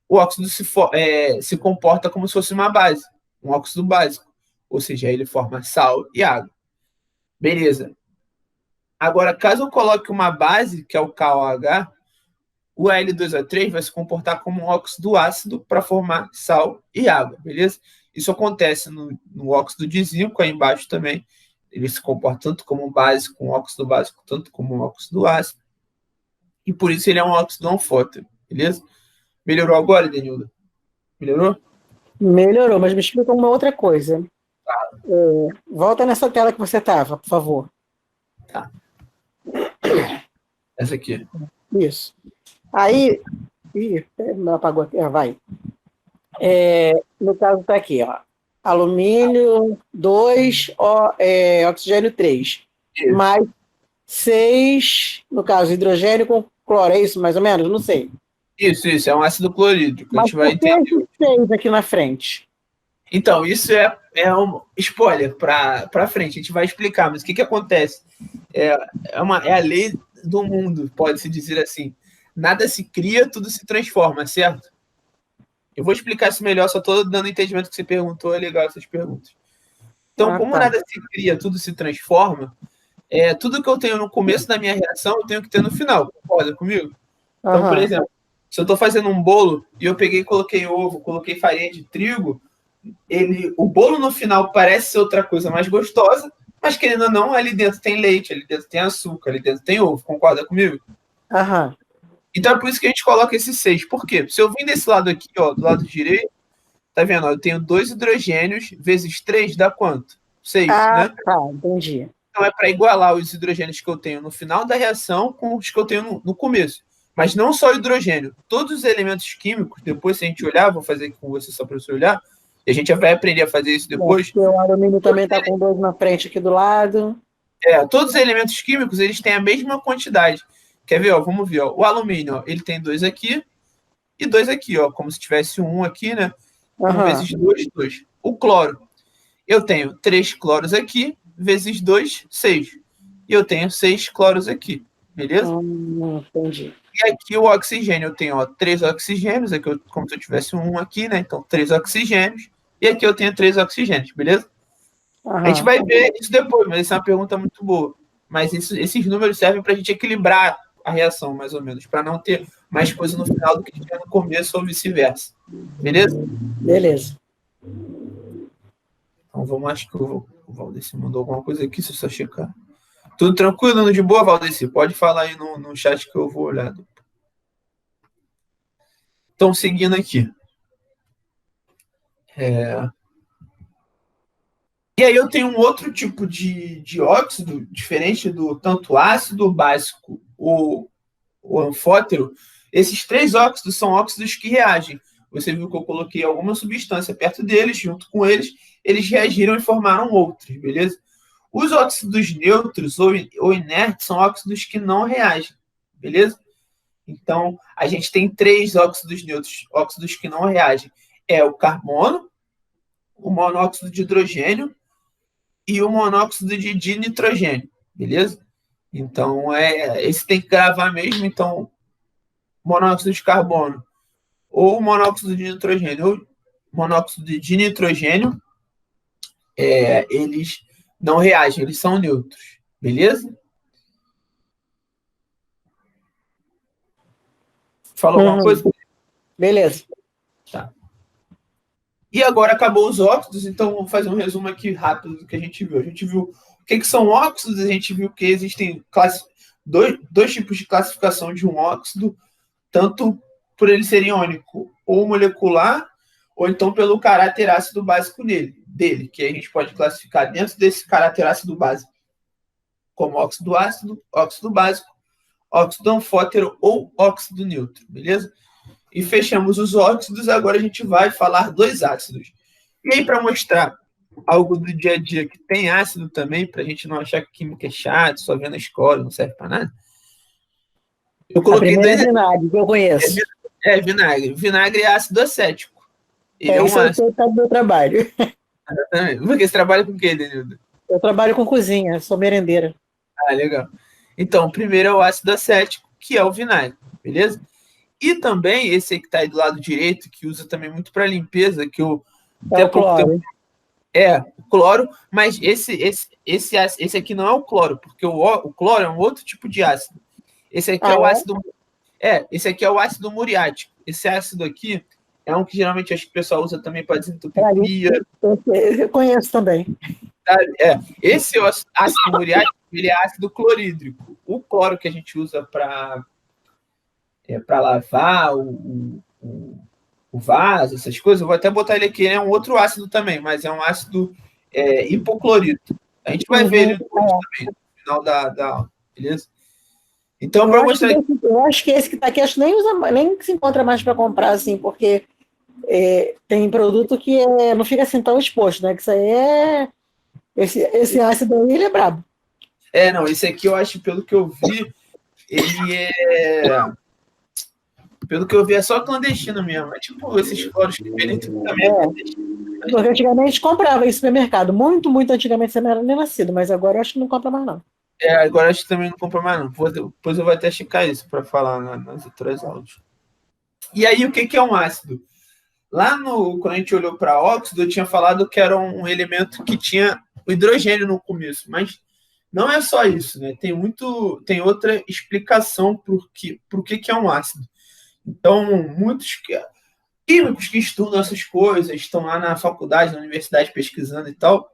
o óxido se comporta como se fosse uma base, um óxido básico. Ou seja, ele forma sal e água. Beleza. Agora, caso eu coloque uma base, que é o KOH, o Al2O3 vai se comportar como um óxido ácido para formar sal e água, beleza? Isso acontece no óxido de zinco, aí embaixo também. Ele se comporta tanto como um básico, um óxido básico, tanto como um óxido ácido. E por isso ele é um óxido anfótero, beleza? Melhorou agora, Denilda? Melhorou? Melhorou, mas me explica uma outra coisa. Volta nessa tela que você estava, por favor. Tá. Essa aqui. Isso. Aí. Ih, não apagou aqui. Vai. No caso, está aqui, ó. Alumínio 2, oxigênio 3. Isso. Mais 6, no caso, hidrogênio com cloro. É isso, mais ou menos? Não sei. Isso, é um ácido clorídrico. Mas a gente vai por que entender. esses 6 aqui na frente? Então, isso é um spoiler para frente, a gente vai explicar, mas o que acontece? É a lei do mundo, pode-se dizer assim. Nada se cria, tudo se transforma, certo? Eu vou explicar isso melhor, só estou dando entendimento que você perguntou, é legal essas perguntas. Então, como tá. nada se cria, tudo se transforma, tudo que eu tenho no começo da minha reação, eu tenho que ter no final, concorda comigo? Então, por exemplo, se eu estou fazendo um bolo e eu peguei e coloquei ovo, coloquei farinha de trigo, o bolo no final parece ser outra coisa mais gostosa, mas querendo ou não, ali dentro tem leite, ali dentro tem açúcar, ali dentro tem ovo, concorda comigo? Então é por isso que a gente coloca esses 6. Por quê? Se eu vim desse lado aqui, ó, do lado direito, tá vendo? Ó, eu tenho 2 hidrogênios vezes 3 dá quanto? 6, né? Tá, entendi. Então é para igualar os hidrogênios que eu tenho no final da reação com os que eu tenho no começo. Mas não só o hidrogênio. Todos os elementos químicos, depois se a gente olhar, vou fazer aqui com você só para você olhar, e a gente vai aprender a fazer isso depois. O alumínio também está com 2 na frente aqui do lado. Todos os elementos químicos, eles têm a mesma quantidade. Quer ver? Ó, vamos ver. Ó. O alumínio, ó, ele tem 2 aqui e 2 aqui, ó, como se tivesse 1 aqui, né? 1 vezes 2, 2. O cloro, eu tenho 3 cloros aqui, vezes 2, 6. E eu tenho 6 cloros aqui, beleza? Entendi. E aqui o oxigênio, eu tenho 3 oxigênios, aqui como se eu tivesse 1 aqui, né? Então, 3 oxigênios. E aqui eu tenho 3 oxigênios, beleza? A gente vai ver isso depois, mas essa é uma pergunta muito boa. Mas esses números servem para a gente equilibrar a reação, mais ou menos, para não ter mais coisa no final do que tinha no começo ou vice-versa. Beleza? Beleza. Então vamos, acho que o Valdeci mandou alguma coisa aqui, se eu só checar. Tudo tranquilo, de boa, Valdeci? Pode falar aí no chat que eu vou olhar. Então, seguindo aqui. E aí eu tenho um outro tipo de óxido, diferente do tanto ácido, básico ou anfótero. Esses 3 óxidos são óxidos que reagem. Você viu que eu coloquei alguma substância perto deles, junto com eles reagiram e formaram outros, beleza? Os óxidos neutros ou inertes são óxidos que não reagem, beleza? Então, a gente tem 3 óxidos neutros, óxidos que não reagem. É o carbono, o monóxido de hidrogênio e o monóxido de dinitrogênio, beleza? Então, esse tem que gravar mesmo. Então, monóxido de carbono ou monóxido de nitrogênio ou monóxido de nitrogênio, eles não reagem, eles são neutros, beleza? Falou alguma coisa? Beleza. Tá. E agora acabou os óxidos, então vamos fazer um resumo aqui rápido do que a gente viu. A gente viu o que são óxidos, a gente viu que existem dois tipos de classificação de um óxido, tanto por ele ser iônico ou molecular, ou então pelo caráter ácido básico dele, que a gente pode classificar dentro desse caráter ácido básico como óxido ácido, óxido básico, óxido anfótero ou óxido neutro, beleza? E fechamos os óxidos, agora a gente vai falar dos ácidos. E aí, para mostrar algo do dia a dia que tem ácido também, para a gente não achar que química é chato, só vê na escola, não serve para nada. Eu A coloquei primeira é dois. vinagre, que eu conheço. Vinagre. Vinagre é ácido acético. Ele é um Isso eu ácido. sei do meu trabalho. Porque você trabalha com o quê, Denildo? Eu trabalho com cozinha, sou merendeira. Ah, legal. Então, o primeiro é o ácido acético, que é o vinagre, beleza? E também esse aí que está aí do lado direito, que usa também muito para limpeza, que eu É até o pouco tempo. cloro. É, o cloro, mas esse aqui não é o cloro, porque o cloro é um outro tipo de ácido. Esse aqui Ah, é o é? ácido. Esse aqui é o ácido muriático. Esse ácido aqui é um que geralmente acho que o pessoal usa também para É desentupir ali. pia. Eu conheço também. Esse ácido muriático, ele é ácido clorídrico. O cloro que a gente usa para lavar o vaso, essas coisas, eu vou até botar ele aqui, é um outro ácido também, mas é um ácido hipoclorito. A gente vai ver ele Uhum. depois também, no final da aula, beleza? Então, Eu para acho que mostrar aqui. eu acho que esse que está aqui, acho que nem se encontra mais para comprar, assim, porque tem produto que não fica assim tão exposto, né? Que isso aí é. Esse ácido aí, ele é brabo. Não, esse aqui eu acho, pelo que eu vi, ele é. Pelo que eu vi, é só clandestino mesmo. É tipo esses cloros que vendem tudo também é clandestino. Porque antigamente comprava em supermercado. Muito, muito antigamente você não era nem nascido, mas agora eu acho que não compra mais, não. Agora acho que também não compra mais, não. Depois eu vou até checar isso para falar nas outras aulas. E aí, o que é um ácido? Lá quando a gente olhou para óxido, eu tinha falado que era um elemento que tinha o hidrogênio no começo, mas não é só isso, né? Tem outra explicação por que é um ácido. Então, muitos químicos que estudam essas coisas, estão lá na faculdade, na universidade pesquisando e tal.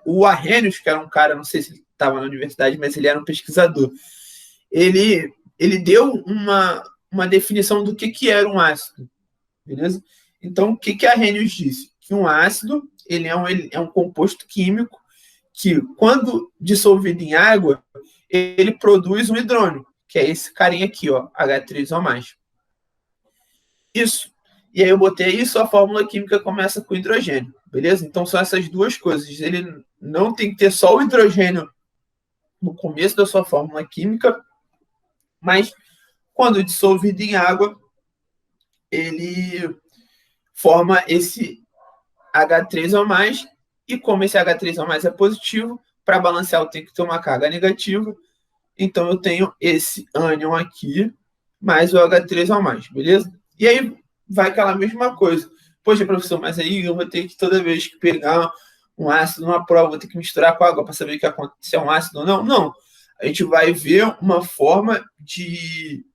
O Arrhenius, que era um cara, não sei se ele estava na universidade, mas ele era um pesquisador. Ele deu uma definição do que era um ácido, beleza? Então, o que Arrhenius disse? Que um ácido ele é um composto químico que, quando dissolvido em água, ele produz um hidrônio, que é esse carinha aqui, ó, H3O+. Isso. E aí eu botei isso, a fórmula química começa com hidrogênio, beleza? Então são essas duas coisas. Ele não tem que ter só o hidrogênio no começo da sua fórmula química, mas quando dissolvido em água, ele forma esse H3O+, e como esse H3O+ é positivo, para balancear eu tenho que ter uma carga negativa, então eu tenho esse ânion aqui, mais o H3O+, beleza? E aí vai aquela mesma coisa. Poxa, professor, mas aí eu vou ter que toda vez que pegar um ácido numa prova, vou ter que misturar com água para saber o que acontece, se é um ácido ou não? Não. A gente vai ver uma forma de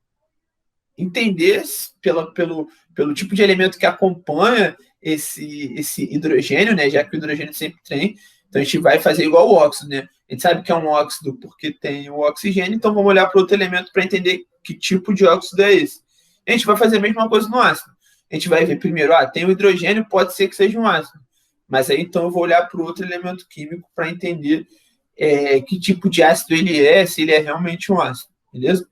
entender pelo tipo de elemento que acompanha esse hidrogênio, né? Já que o hidrogênio sempre tem. Então a gente vai fazer igual o óxido, né? A gente sabe que é um óxido porque tem o oxigênio, então vamos olhar para outro elemento para entender que tipo de óxido é esse. A gente vai fazer a mesma coisa no ácido. A gente vai ver primeiro, tem o hidrogênio, pode ser que seja um ácido. Mas aí então eu vou olhar para o outro elemento químico para entender que tipo de ácido ele é, se ele é realmente um ácido, beleza?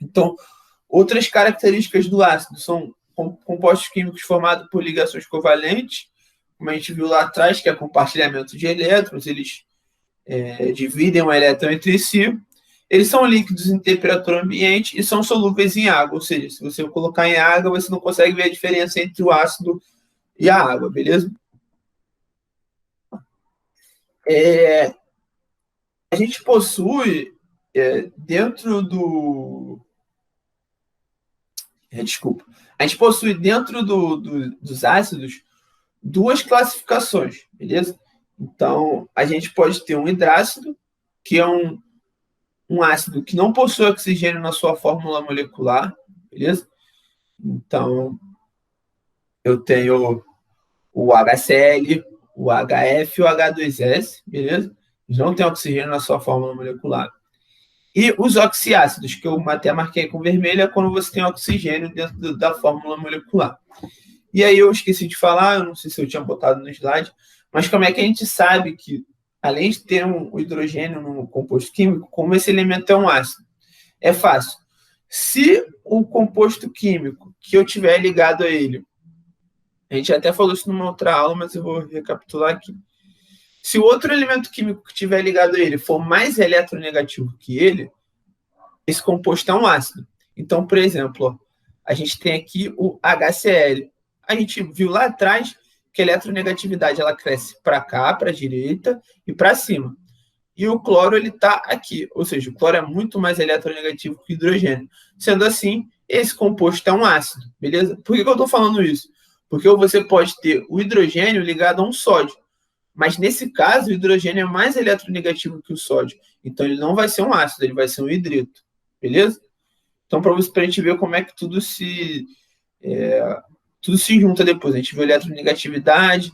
Então, outras características do ácido são compostos químicos formados por ligações covalentes, como a gente viu lá atrás, que é compartilhamento de elétrons, eles dividem o elétron entre si. Eles são líquidos em temperatura ambiente e são solúveis em água, ou seja, se você colocar em água, você não consegue ver a diferença entre o ácido e a água, beleza? A gente possui dentro do. Desculpa. A gente possui dentro dos ácidos duas classificações, beleza? Então, a gente pode ter um hidrácido, que é um ácido que não possui oxigênio na sua fórmula molecular, beleza? Então, eu tenho o HCl, o HF e o H2S, beleza? Eles não têm oxigênio na sua fórmula molecular. E os oxiácidos, que eu até marquei com vermelho, é quando você tem oxigênio dentro da fórmula molecular. E aí eu esqueci de falar, eu não sei se eu tinha botado no slide, mas como é que a gente sabe que, além de ter um hidrogênio no composto químico, como esse elemento é um ácido? É fácil. Se o composto químico que eu tiver ligado a ele A gente até falou isso numa outra aula, mas eu vou recapitular aqui. Se o outro elemento químico que estiver ligado a ele for mais eletronegativo que ele, esse composto é um ácido. Então, por exemplo, ó, a gente tem aqui o HCl. A gente viu lá atrás que a eletronegatividade ela cresce para cá, para a direita e para cima. E o cloro ele está aqui, ou seja, o cloro é muito mais eletronegativo que o hidrogênio. Sendo assim, esse composto é um ácido, beleza? Por que eu estou falando isso? Porque você pode ter o hidrogênio ligado a um sódio, mas nesse caso o hidrogênio é mais eletronegativo que o sódio, então ele não vai ser um ácido, ele vai ser um hidreto, beleza? Então, para a gente ver como é que tudo se junta depois. A gente viu eletronegatividade,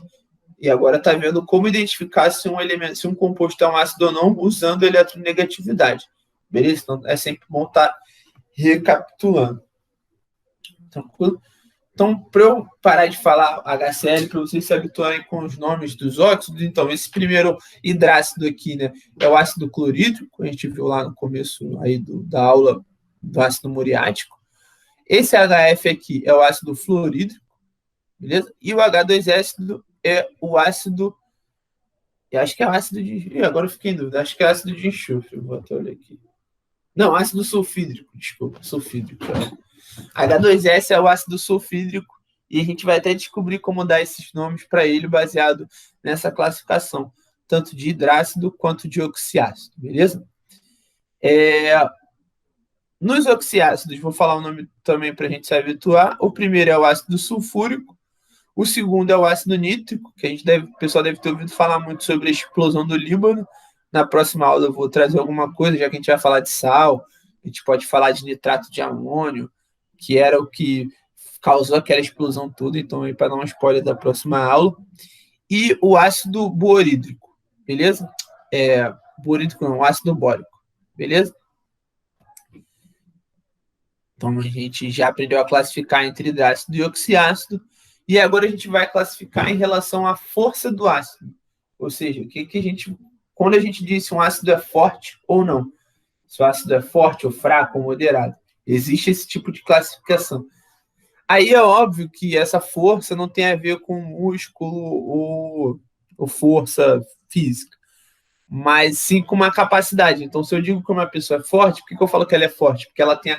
e agora está vendo como identificar se um elemento, se um composto é um ácido ou não, usando eletronegatividade. Beleza? Então é sempre bom estar recapitulando. Tranquilo? Então, para eu parar de falar HCl, para vocês se habituarem com os nomes dos óxidos, então, esse primeiro hidrácido aqui, né, é o ácido clorídrico, a gente viu lá no começo aí da aula do ácido muriático. Esse HF aqui é o ácido fluorídrico, beleza? E o H2S é o ácido. Eu acho que é o ácido de. Agora eu fiquei em dúvida. Acho que é ácido de enxofre. Vou até olhar aqui. Não, ácido sulfídrico. Desculpa, sulfídrico. H2S é o ácido sulfídrico. E a gente vai até descobrir como dar esses nomes para ele baseado nessa classificação, tanto de hidrácido quanto de oxiácido, beleza? Nos oxiácidos, vou falar o nome também para a gente se habituar. O primeiro é o ácido sulfúrico. O segundo é o ácido nítrico, que o pessoal deve ter ouvido falar muito sobre a explosão do Líbano. Na próxima aula eu vou trazer alguma coisa, já que a gente vai falar de sal, a gente pode falar de nitrato de amônio, que era o que causou aquela explosão toda, então aí para dar um spoiler da próxima aula. E o ácido borídrico, beleza? Borídrico não, ácido bórico, beleza? Então a gente já aprendeu a classificar entre hidrácido e oxiácido. E agora a gente vai classificar em relação à força do ácido. Ou seja, quando a gente diz se um ácido é forte ou não. Se o ácido é forte ou fraco ou moderado. Existe esse tipo de classificação. Aí é óbvio que essa força não tem a ver com músculo ou força física, mas sim com uma capacidade. Então, se eu digo que uma pessoa é forte, por que eu falo que ela é forte? Porque ela tem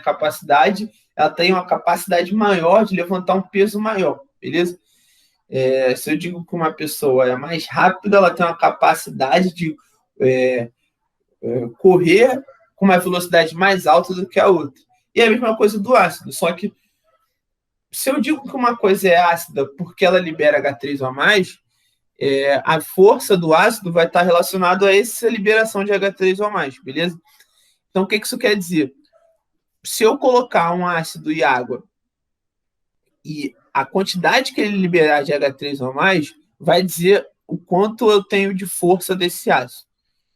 uma capacidade maior de levantar um peso maior, beleza? Se eu digo que uma pessoa é mais rápida, ela tem uma capacidade de correr com uma velocidade mais alta do que a outra. E é a mesma coisa do ácido, só que se eu digo que uma coisa é ácida porque ela libera H3 ou mais, a força do ácido vai estar relacionada a essa liberação de H3 ou mais, beleza? Então, o que isso quer dizer? Se eu colocar um ácido e água e a quantidade que ele liberar de H3 ou mais vai dizer o quanto eu tenho de força desse ácido.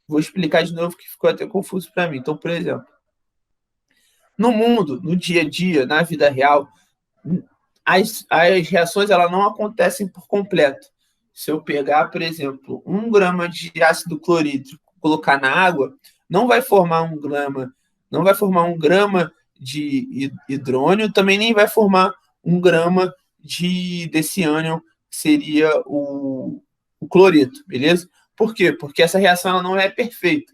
Vou explicar de novo que ficou até confuso para mim. Então, por exemplo, no mundo, no dia a dia, na vida real, as reações elas não acontecem por completo. Se eu pegar, por exemplo, 1 grama de ácido clorídrico, colocar na água, não vai formar 1 grama de hidrônio, também nem vai formar 1 grama desse ânion, que seria o cloreto, beleza? Por quê? Porque essa reação ela não é perfeita.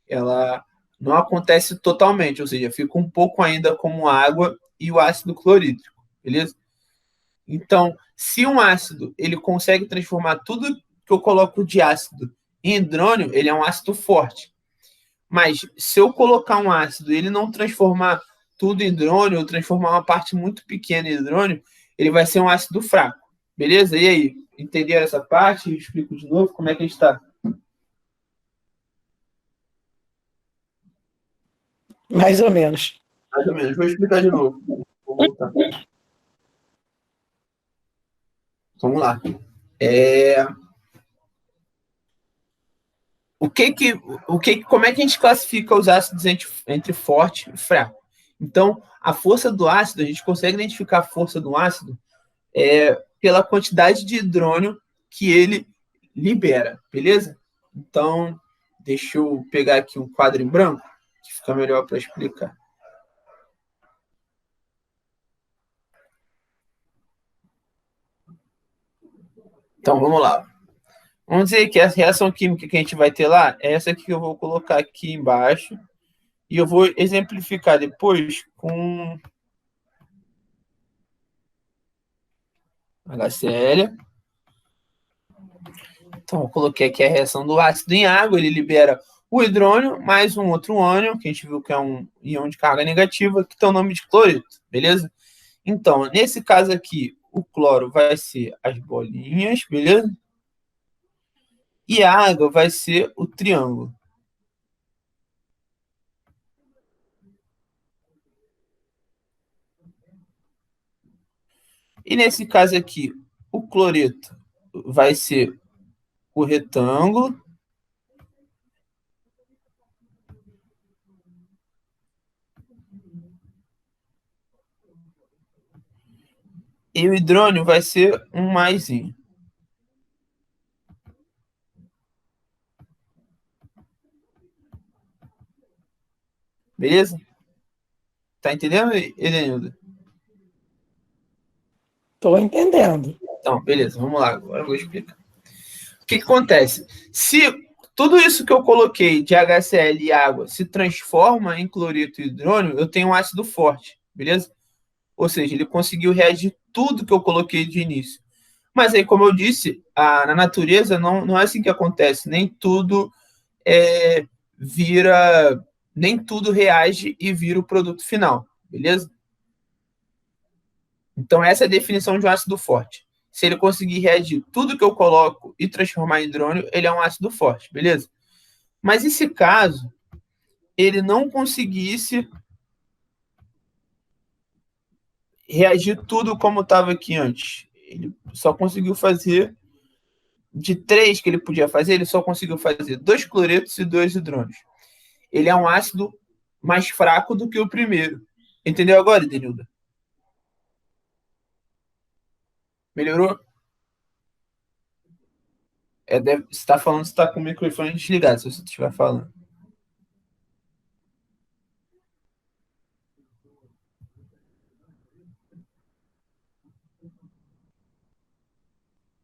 Ela não acontece totalmente, ou seja, fica um pouco ainda como água e o ácido clorídrico, beleza? Então, se um ácido ele consegue transformar tudo que eu coloco de ácido em hidrônio, ele é um ácido forte. Mas se eu colocar um ácido e ele não transformar tudo em hidrônio, ou transformar uma parte muito pequena em hidrônio, ele vai ser um ácido fraco. Beleza? E aí? Entenderam essa parte? Eu explico de novo como é que a gente está. Mais ou menos. Mais ou menos. Vou explicar de novo. Vou voltar. Vamos lá. Como é que a gente classifica os ácidos entre forte e fraco? Então, a força do ácido, a gente consegue identificar a força do ácido pela quantidade de hidrônio que ele libera, beleza? Então, deixa eu pegar aqui um quadro em branco, que fica melhor para explicar. Então, vamos lá. Vamos dizer que a reação química que a gente vai ter lá é essa aqui que eu vou colocar aqui embaixo. E eu vou exemplificar depois com HCl. Então, eu coloquei aqui a reação do ácido em água, ele libera o hidrônio mais um outro ânion, que a gente viu que é um íon de carga negativa, que tem o nome de cloreto, beleza? Então, nesse caso aqui, o cloro vai ser as bolinhas, beleza? E a água vai ser o triângulo. E nesse caso aqui, o cloreto vai ser o retângulo. E o hidrônio vai ser um maisinho. Beleza? Tá entendendo, Edenildo? Estou entendendo. Então, beleza, vamos lá, agora eu vou explicar. O que acontece? Se tudo isso que eu coloquei de HCl e água se transforma em cloreto e hidrônio, eu tenho um ácido forte, beleza? Ou seja, ele conseguiu reagir tudo que eu coloquei de início. Mas aí, como eu disse, na natureza não é assim que acontece. Nem tudo nem tudo reage e vira o produto final, beleza? Então, essa é a definição de um ácido forte. Se ele conseguir reagir tudo que eu coloco e transformar em hidrônio, ele é um ácido forte, beleza? Mas e se caso ele não conseguisse reagir tudo como estava aqui antes? Ele só conseguiu fazer, de 3 que ele podia fazer, ele só conseguiu fazer 2 cloretos e 2 hidrônios. Ele é um ácido mais fraco do que o primeiro. Entendeu agora, Denilda? Melhorou? Você está falando, você está com o microfone desligado, se você estiver falando.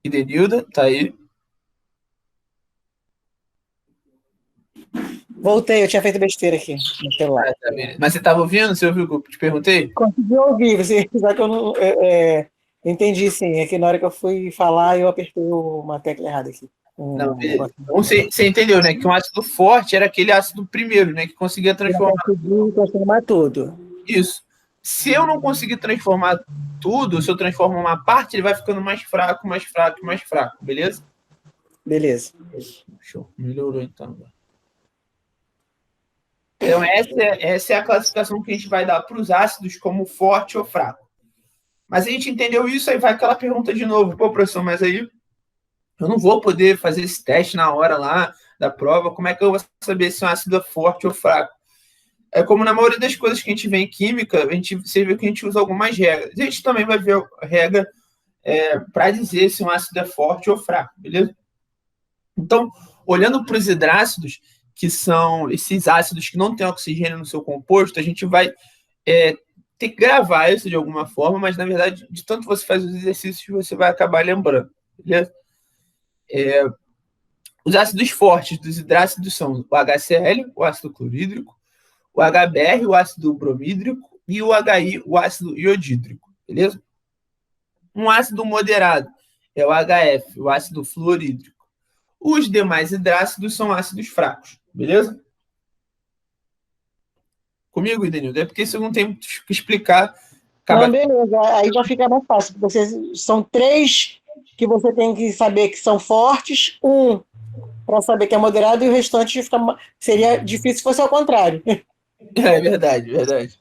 E Denilda, tá aí? Voltei, eu tinha feito besteira aqui no celular. Tá, mas você estava ouvindo? Você ouviu o que eu te perguntei? Consegui ouvir, você, já que eu não. Entendi, sim. É que na hora que eu fui falar, eu apertei uma tecla errada aqui. Não, beleza. Então você entendeu, né? Que um ácido forte era aquele ácido primeiro, né? Que conseguia transformar. Consegui transformar tudo. Isso. Se eu não conseguir transformar tudo, se eu transformo uma parte, ele vai ficando mais fraco, mais fraco, mais fraco, beleza? Beleza. Show. Melhorou então. Então, essa é a classificação que a gente vai dar para os ácidos como forte ou fraco. Mas a gente entendeu isso, aí vai aquela pergunta de novo. Pô, professor, mas aí eu não vou poder fazer esse teste na hora lá da prova. Como é que eu vou saber se um ácido é forte ou fraco? É como na maioria das coisas que a gente vê em química, você vê que a gente usa algumas regras. A gente também vai ver a regra para dizer se um ácido é forte ou fraco, beleza? Então, olhando para os hidrácidos, que são esses ácidos que não têm oxigênio no seu composto, a gente vai ter que gravar isso de alguma forma, mas na verdade, de tanto você faz os exercícios, você vai acabar lembrando, beleza? Os ácidos fortes dos hidrácidos são o HCl, o ácido clorídrico, o HBr, o ácido bromídrico, e o HI, o ácido iodídrico, beleza? Um ácido moderado é o HF, o ácido fluorídrico. Os demais hidrácidos são ácidos fracos, beleza? Comigo, Idenildo? É porque se eu não tenho que explicar... Não, beleza, aí já fica mais fácil. São 3 que você tem que saber que são fortes, um para saber que é moderado, e o restante seria difícil se fosse ao contrário. É verdade, verdade.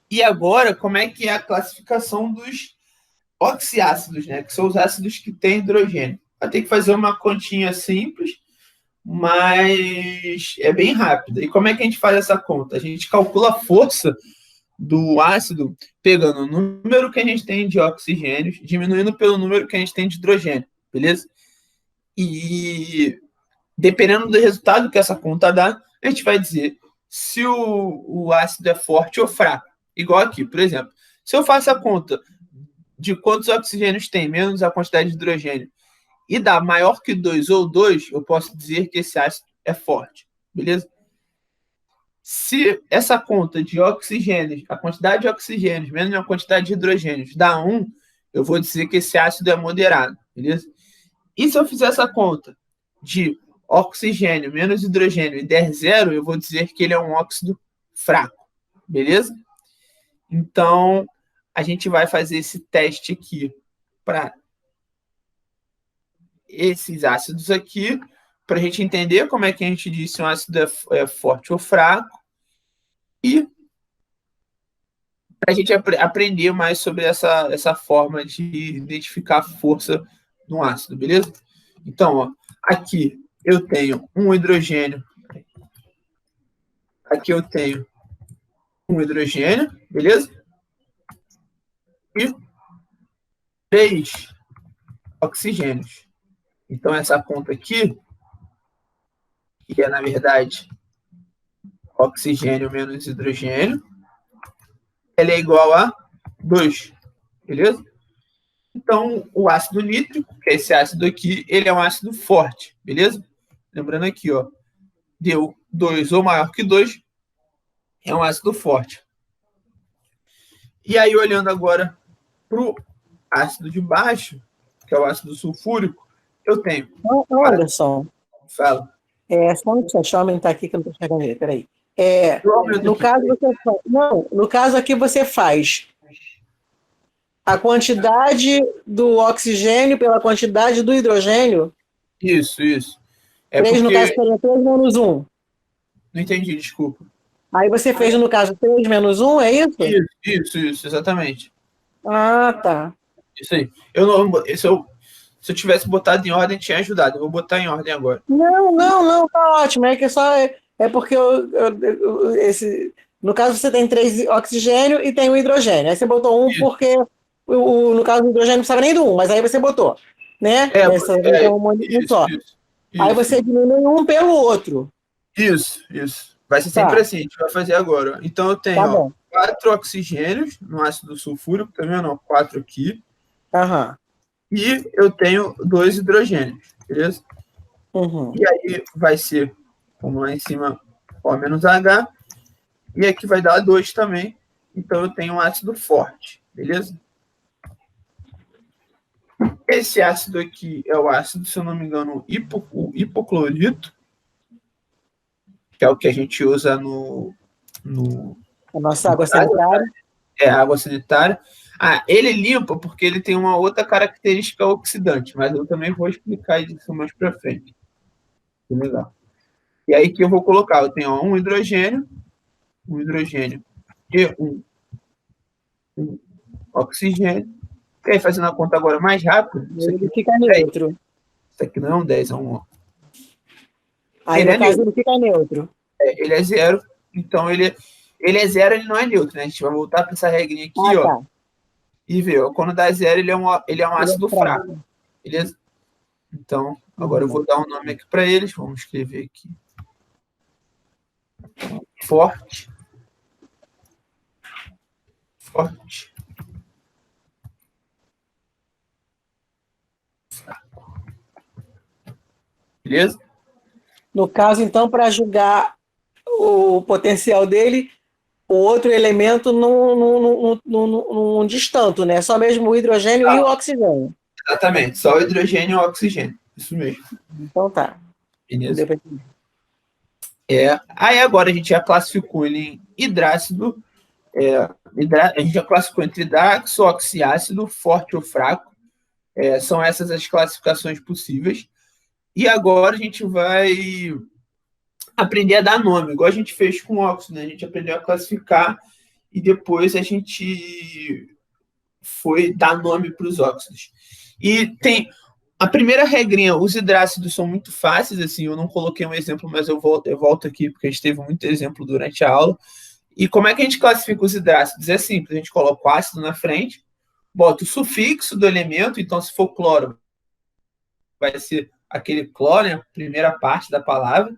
E agora, como é que é a classificação dos oxiácidos, né? Que são os ácidos que têm hidrogênio. Vai ter que fazer uma continha simples, mas é bem rápida. E como é que a gente faz essa conta? A gente calcula a força do ácido pegando o número que a gente tem de oxigênios, diminuindo pelo número que a gente tem de hidrogênio, beleza? E dependendo do resultado que essa conta dá, a gente vai dizer se o ácido é forte ou fraco. Igual aqui, por exemplo. Se eu faço a conta de quantos oxigênios tem, menos a quantidade de hidrogênio, e dá maior que 2 ou 2, eu posso dizer que esse ácido é forte, beleza? Se essa conta de oxigênios, a quantidade de oxigênios menos a quantidade de hidrogênios dá 1, eu vou dizer que esse ácido é moderado, beleza? E se eu fizer essa conta de oxigênio menos hidrogênio e der 0, eu vou dizer que ele é um óxido fraco, beleza? Então, a gente vai fazer esse teste aqui para esses ácidos aqui, para a gente entender como é que a gente diz se um ácido é forte ou fraco, e para a gente aprender mais sobre essa forma de identificar a força de um ácido, beleza? Então, ó, aqui eu tenho um hidrogênio, aqui eu tenho um hidrogênio, beleza? E 3 oxigênios. Então, essa conta aqui, que é, na verdade, oxigênio menos hidrogênio, ela é igual a 2, beleza? Então, o ácido nítrico, que é esse ácido aqui, ele é um ácido forte, beleza? Lembrando aqui, ó, deu 2 ou maior que 2, é um ácido forte. E aí, olhando agora para o ácido de baixo, que é o ácido sulfúrico, eu tenho... Anderson. Fala. Só deixa eu aumentar aqui que eu não estou chegando nele, peraí. No caso aqui você faz a quantidade do oxigênio pela quantidade do hidrogênio. Isso. 3, no caso, seria 3 menos 1. Não entendi, desculpa. Aí você fez, no caso, 3 menos 1, é isso? Isso, exatamente. Ah, tá. Isso aí. Se eu tivesse botado em ordem, tinha ajudado. Eu vou botar em ordem agora. Não, tá ótimo. É que só é porque no caso você tem 3 oxigênio e tem um hidrogênio. Aí você botou 1 isso. Porque no caso do hidrogênio não precisava nem do 1, mas aí você botou, né? Isso. Aí você diminui um pelo outro. Isso. Vai ser sempre assim, a gente vai fazer agora. Então eu tenho 4 oxigênios no ácido sulfúrico, tá vendo? 4 aqui. Aham. E eu tenho 2 hidrogênios, beleza? Uhum. E aí vai ser, como lá em cima, O menos H. E aqui vai dar 2 também. Então eu tenho um ácido forte, beleza? Esse ácido aqui é o ácido, se eu não me engano, o hipoclorito, que é o que a gente usa a nossa água sanitária. É, água sanitária. Ele limpa porque ele tem uma outra característica oxidante, mas eu também vou explicar isso mais para frente. Que legal. E aí que eu vou colocar, eu tenho um hidrogênio e um oxigênio. E aí, fazendo a conta agora mais rápido, ele fica neutro. Isso aqui não é um 10, é um 1. Aí, no caso, ele fica neutro. Ele é 0, então ele é 0, ele não é neutro, né? A gente vai voltar para essa regrinha aqui, ó. Tá. E ver, ó, quando dá 0, ele é um ácido fraco. Beleza? Então, agora eu vou dar um nome aqui para eles. Vamos escrever aqui. Forte. Fraco. Beleza? No caso, então, para julgar o potencial dele, o outro elemento não diz tanto, né? Só mesmo o hidrogênio e o oxigênio. Exatamente, só o hidrogênio e o oxigênio. Isso mesmo. Então tá. Beleza? Aí agora a gente já classificou ele em hidrácido. A gente já classificou entre hidráxido, oxiácido, forte ou fraco. São essas as classificações possíveis. E agora a gente vai aprender a dar nome, igual a gente fez com o óxido, né? A gente aprendeu a classificar e depois a gente foi dar nome para os óxidos. E tem a primeira regrinha, os hidrácidos são muito fáceis, assim, eu não coloquei um exemplo, mas eu volto aqui, porque a gente teve muito exemplo durante a aula. E como é que a gente classifica os hidrácidos? É simples, a gente coloca o ácido na frente, bota o sufixo do elemento, então se for cloro, vai ser aquele cloro, né, a primeira parte da palavra,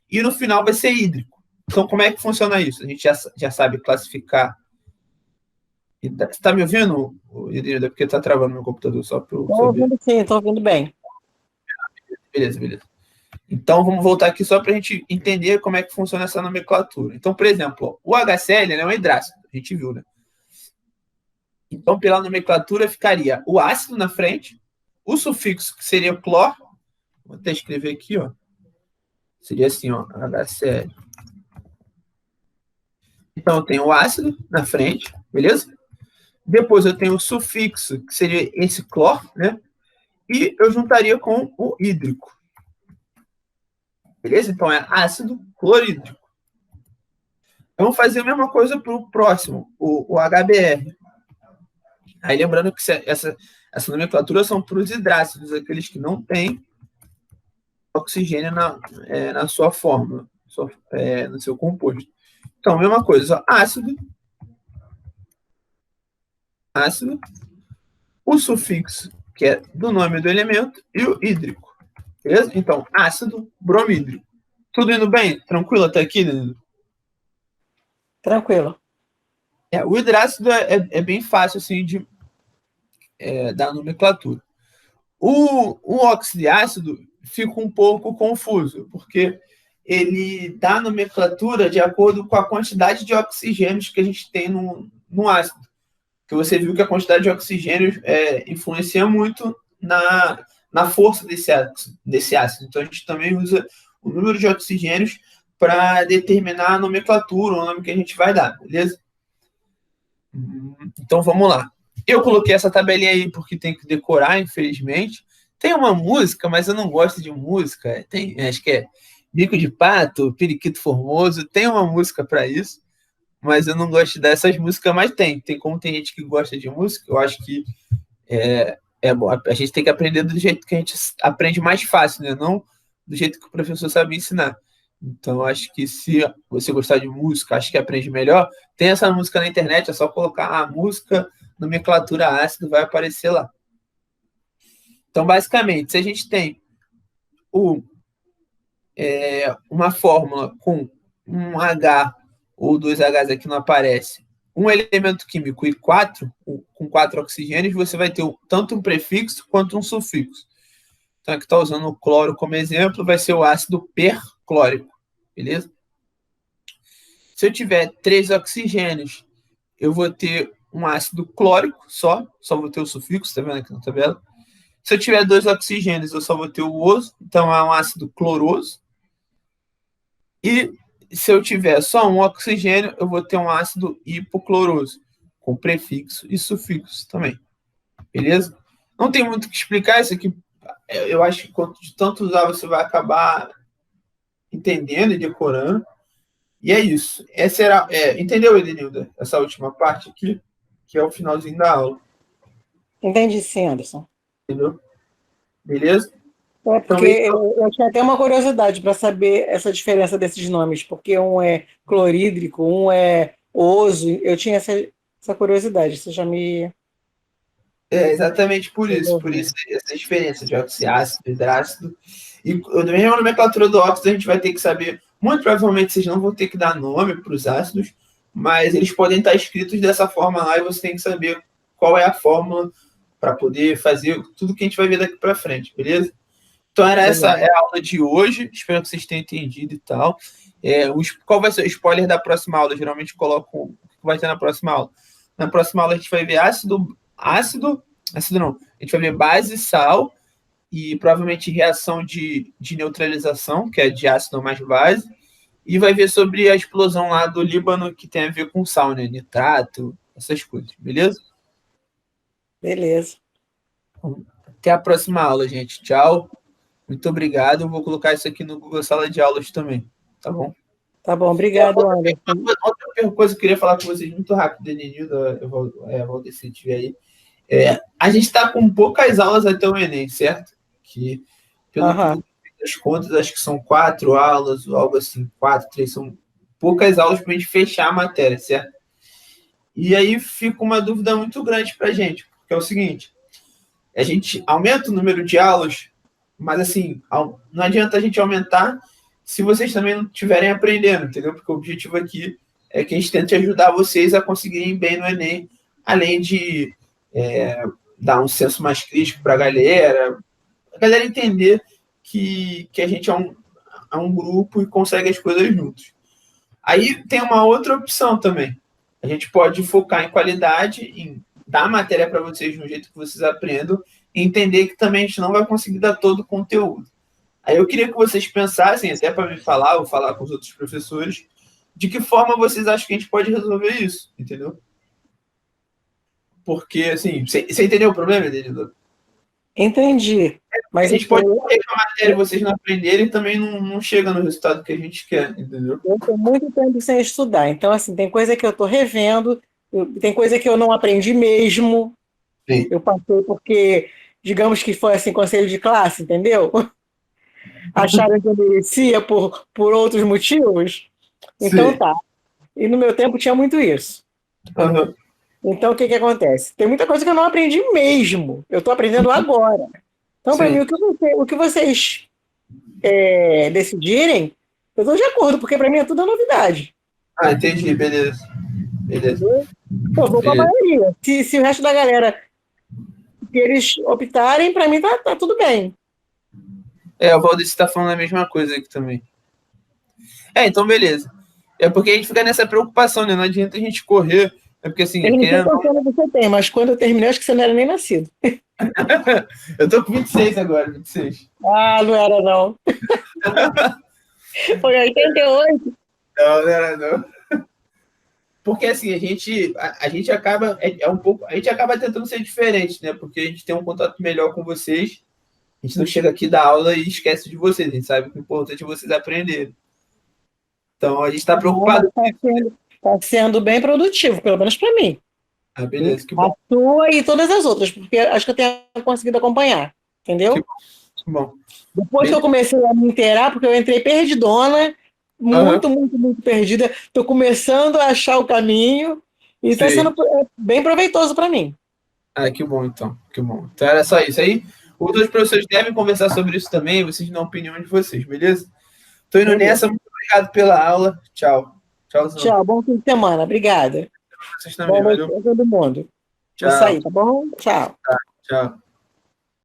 e no final vai ser hídrico. Então, como é que funciona isso? A gente já sabe classificar Você está me ouvindo, Irina? Porque está travando meu computador, só para eu Estou saber. ouvindo sim, estou ouvindo bem. Beleza, beleza. Então, vamos voltar aqui só para a gente entender como é que funciona essa nomenclatura. Então, por exemplo, ó, o HCl é um hidrácido, a gente viu, né? Então, pela nomenclatura, ficaria o ácido na frente, o sufixo, que seria o clor, vou até escrever aqui, ó. Seria assim, ó, HCl. Então, eu tenho o ácido na frente, beleza? Depois eu tenho o sufixo, que seria esse clor, né? E eu juntaria com o hídrico. Beleza? Então é ácido clorídrico. Vamos fazer a mesma coisa para o próximo, o HBr. Aí lembrando que essa nomenclatura são para os hidrácidos, aqueles que não têm oxigênio na sua fórmula, no seu composto. Então, mesma coisa, ácido, ácido, o sufixo, que é do nome do elemento, e o hídrico. Beleza? Então, ácido bromídrico. Tudo indo bem? Tranquilo até aqui, Danilo? Tranquilo. O hidrácido é bem fácil assim da nomenclatura. O oxiácido fica um pouco confuso, porque ele dá a nomenclatura de acordo com a quantidade de oxigênios que a gente tem no ácido. Que você viu que a quantidade de oxigênios influencia muito na força desse ácido. Então, a gente também usa o número de oxigênios para determinar a nomenclatura, o nome que a gente vai dar, beleza? Então, vamos lá. Eu coloquei essa tabelinha aí porque tem que decorar, infelizmente. Tem uma música, mas eu não gosto de música. Acho que é Bico de Pato, Periquito Formoso. Tem uma música para isso, mas eu não gosto dessas músicas, mas tem como tem gente que gosta de música, eu acho que é bom. A gente tem que aprender do jeito que a gente aprende mais fácil, né? Não do jeito que o professor sabe ensinar. Então, acho que se você gostar de música, acho que aprende melhor. Tem essa música na internet, é só colocar a música, nomenclatura ácido, vai aparecer lá. Então, basicamente, se a gente tem uma fórmula com um H ou dois Hs aqui não aparece, um elemento químico e com 4 oxigênios, você vai ter tanto um prefixo quanto um sufixo. Então, aqui está usando o cloro como exemplo, vai ser o ácido perclórico, beleza? Se eu tiver 3 oxigênios, eu vou ter um ácido clórico só vou ter o sufixo, tá vendo aqui na tabela? Se eu tiver 2 oxigênios, eu só vou ter o oso, então é um ácido cloroso. E se eu tiver só um oxigênio, eu vou ter um ácido hipocloroso, com prefixo e sufixo também. Beleza? Não tem muito o que explicar isso aqui. Eu acho que quanto de tanto usar, você vai acabar entendendo e decorando. E é isso. Essa era, entendeu, Edenilda? Essa última parte aqui, que é o finalzinho da aula. Entendi sim, Anderson. Entendeu? Beleza? Porque eu tinha até uma curiosidade para saber essa diferença desses nomes, porque um é clorídrico, um é oso. Eu tinha essa curiosidade, você já me. Exatamente por isso essa diferença de oxiácido, hidrácido. E da mesma nomenclatura do óxido, a gente vai ter que saber. Muito provavelmente vocês não vão ter que dar nome para os ácidos, mas eles podem estar escritos dessa forma lá e você tem que saber qual é a fórmula para poder fazer tudo que a gente vai ver daqui para frente, beleza? Então, essa é a aula de hoje. Espero que vocês tenham entendido e tal. Qual vai ser o spoiler da próxima aula? Geralmente coloco o que vai ter na próxima aula. Na próxima aula a gente vai ver ácido não. A gente vai ver base, sal e provavelmente reação de neutralização, que é de ácido mais base. E vai ver sobre a explosão lá do Líbano, que tem a ver com sal, né? Nitrato, essas coisas, beleza? Beleza. Até a próxima aula, gente. Tchau. Muito obrigado. Eu vou colocar isso aqui no Google Sala de Aulas também. Tá bom? Tá bom, obrigado, Anderson. Outra coisa que eu queria falar com vocês muito rápido, Denilda, eu vou decidir aí. A gente está com poucas aulas até o Enem, certo? Que, pelo que das contas, acho que são 4 aulas, ou algo assim, 4, 3, são poucas aulas para a gente fechar a matéria, certo? E aí fica uma dúvida muito grande para a gente, porque é o seguinte, a gente aumenta o número de aulas, mas assim, não adianta a gente aumentar se vocês também não estiverem aprendendo, entendeu? Porque o objetivo aqui é que a gente tente ajudar vocês a conseguirem bem no Enem, além de dar um senso mais crítico para a galera entender que a gente é um grupo e consegue as coisas juntos. Aí tem uma outra opção também. A gente pode focar em qualidade, em dar matéria para vocês de um jeito que vocês aprendam, e entender que também a gente não vai conseguir dar todo o conteúdo. Aí eu queria que vocês pensassem, até para me falar, ou falar com os outros professores, de que forma vocês acham que a gente pode resolver isso, entendeu? Porque, assim, você entendeu o problema, Denildo? Entendi. A Mas gente pode ter a matéria e vocês não aprenderem e também não chega no resultado que a gente quer, entendeu? eu estou muito tempo sem estudar. Então, assim, tem coisa que eu estou revendo, tem coisa que eu não aprendi mesmo. Sim. Eu passei porque, digamos que foi assim, conselho de classe, entendeu? Acharam que eu merecia por outros motivos. Então Sim. tá. E no meu tempo tinha muito isso. Uhum. Então o que consece? Tem muita coisa que eu não aprendi mesmo. Eu estou aprendendo agora. Então, para mim, Sim. o que vocês decidirem, eu estou de acordo, porque para mim é tudo novidade. Ah, entendi, beleza. Beleza. Entendeu? Eu vou com a Beleza. maioria. Se o resto da galera que eles optarem, para mim tá tudo bem. O Valdeci está falando a mesma coisa aqui também. Então beleza. É porque a gente fica nessa preocupação, né? Não adianta a gente correr. É porque assim, Eu não sei querendo. quantos anos você tem, mas quando eu terminei, acho que você não era nem nascido. Eu tô com 26 agora, 26. Ah, não era não. Foi 88. Não era não. Porque assim, a gente acaba um pouco, a gente acaba tentando ser diferente, né? Porque a gente tem um contato melhor com vocês. A gente não chega aqui da aula e esquece de vocês. A gente sabe que o importante é vocês aprenderem. Então a gente está preocupado. Tá sendo bem produtivo, pelo menos para mim. Ah, beleza, que A bom. sua e todas as outras, porque acho que eu tenho conseguido acompanhar. Entendeu? Que bom. Depois que eu comecei a me inteirar, porque eu entrei perdidona, muito, muito, muito perdida. Estou começando a achar o caminho e está sendo bem proveitoso para mim. Ah, que bom, então. Que bom. Então era só isso aí. Os outros professores devem conversar sobre isso também, vocês dão a opinião de vocês, beleza? Tô indo nessa. Muito obrigado pela aula. Tchau. Tchauzão. Tchau, bom fim de semana. Obrigada. Vocês também, Boa noite para todo mundo. Tchau. Vou sair, tá bom? Tchau. Tchau.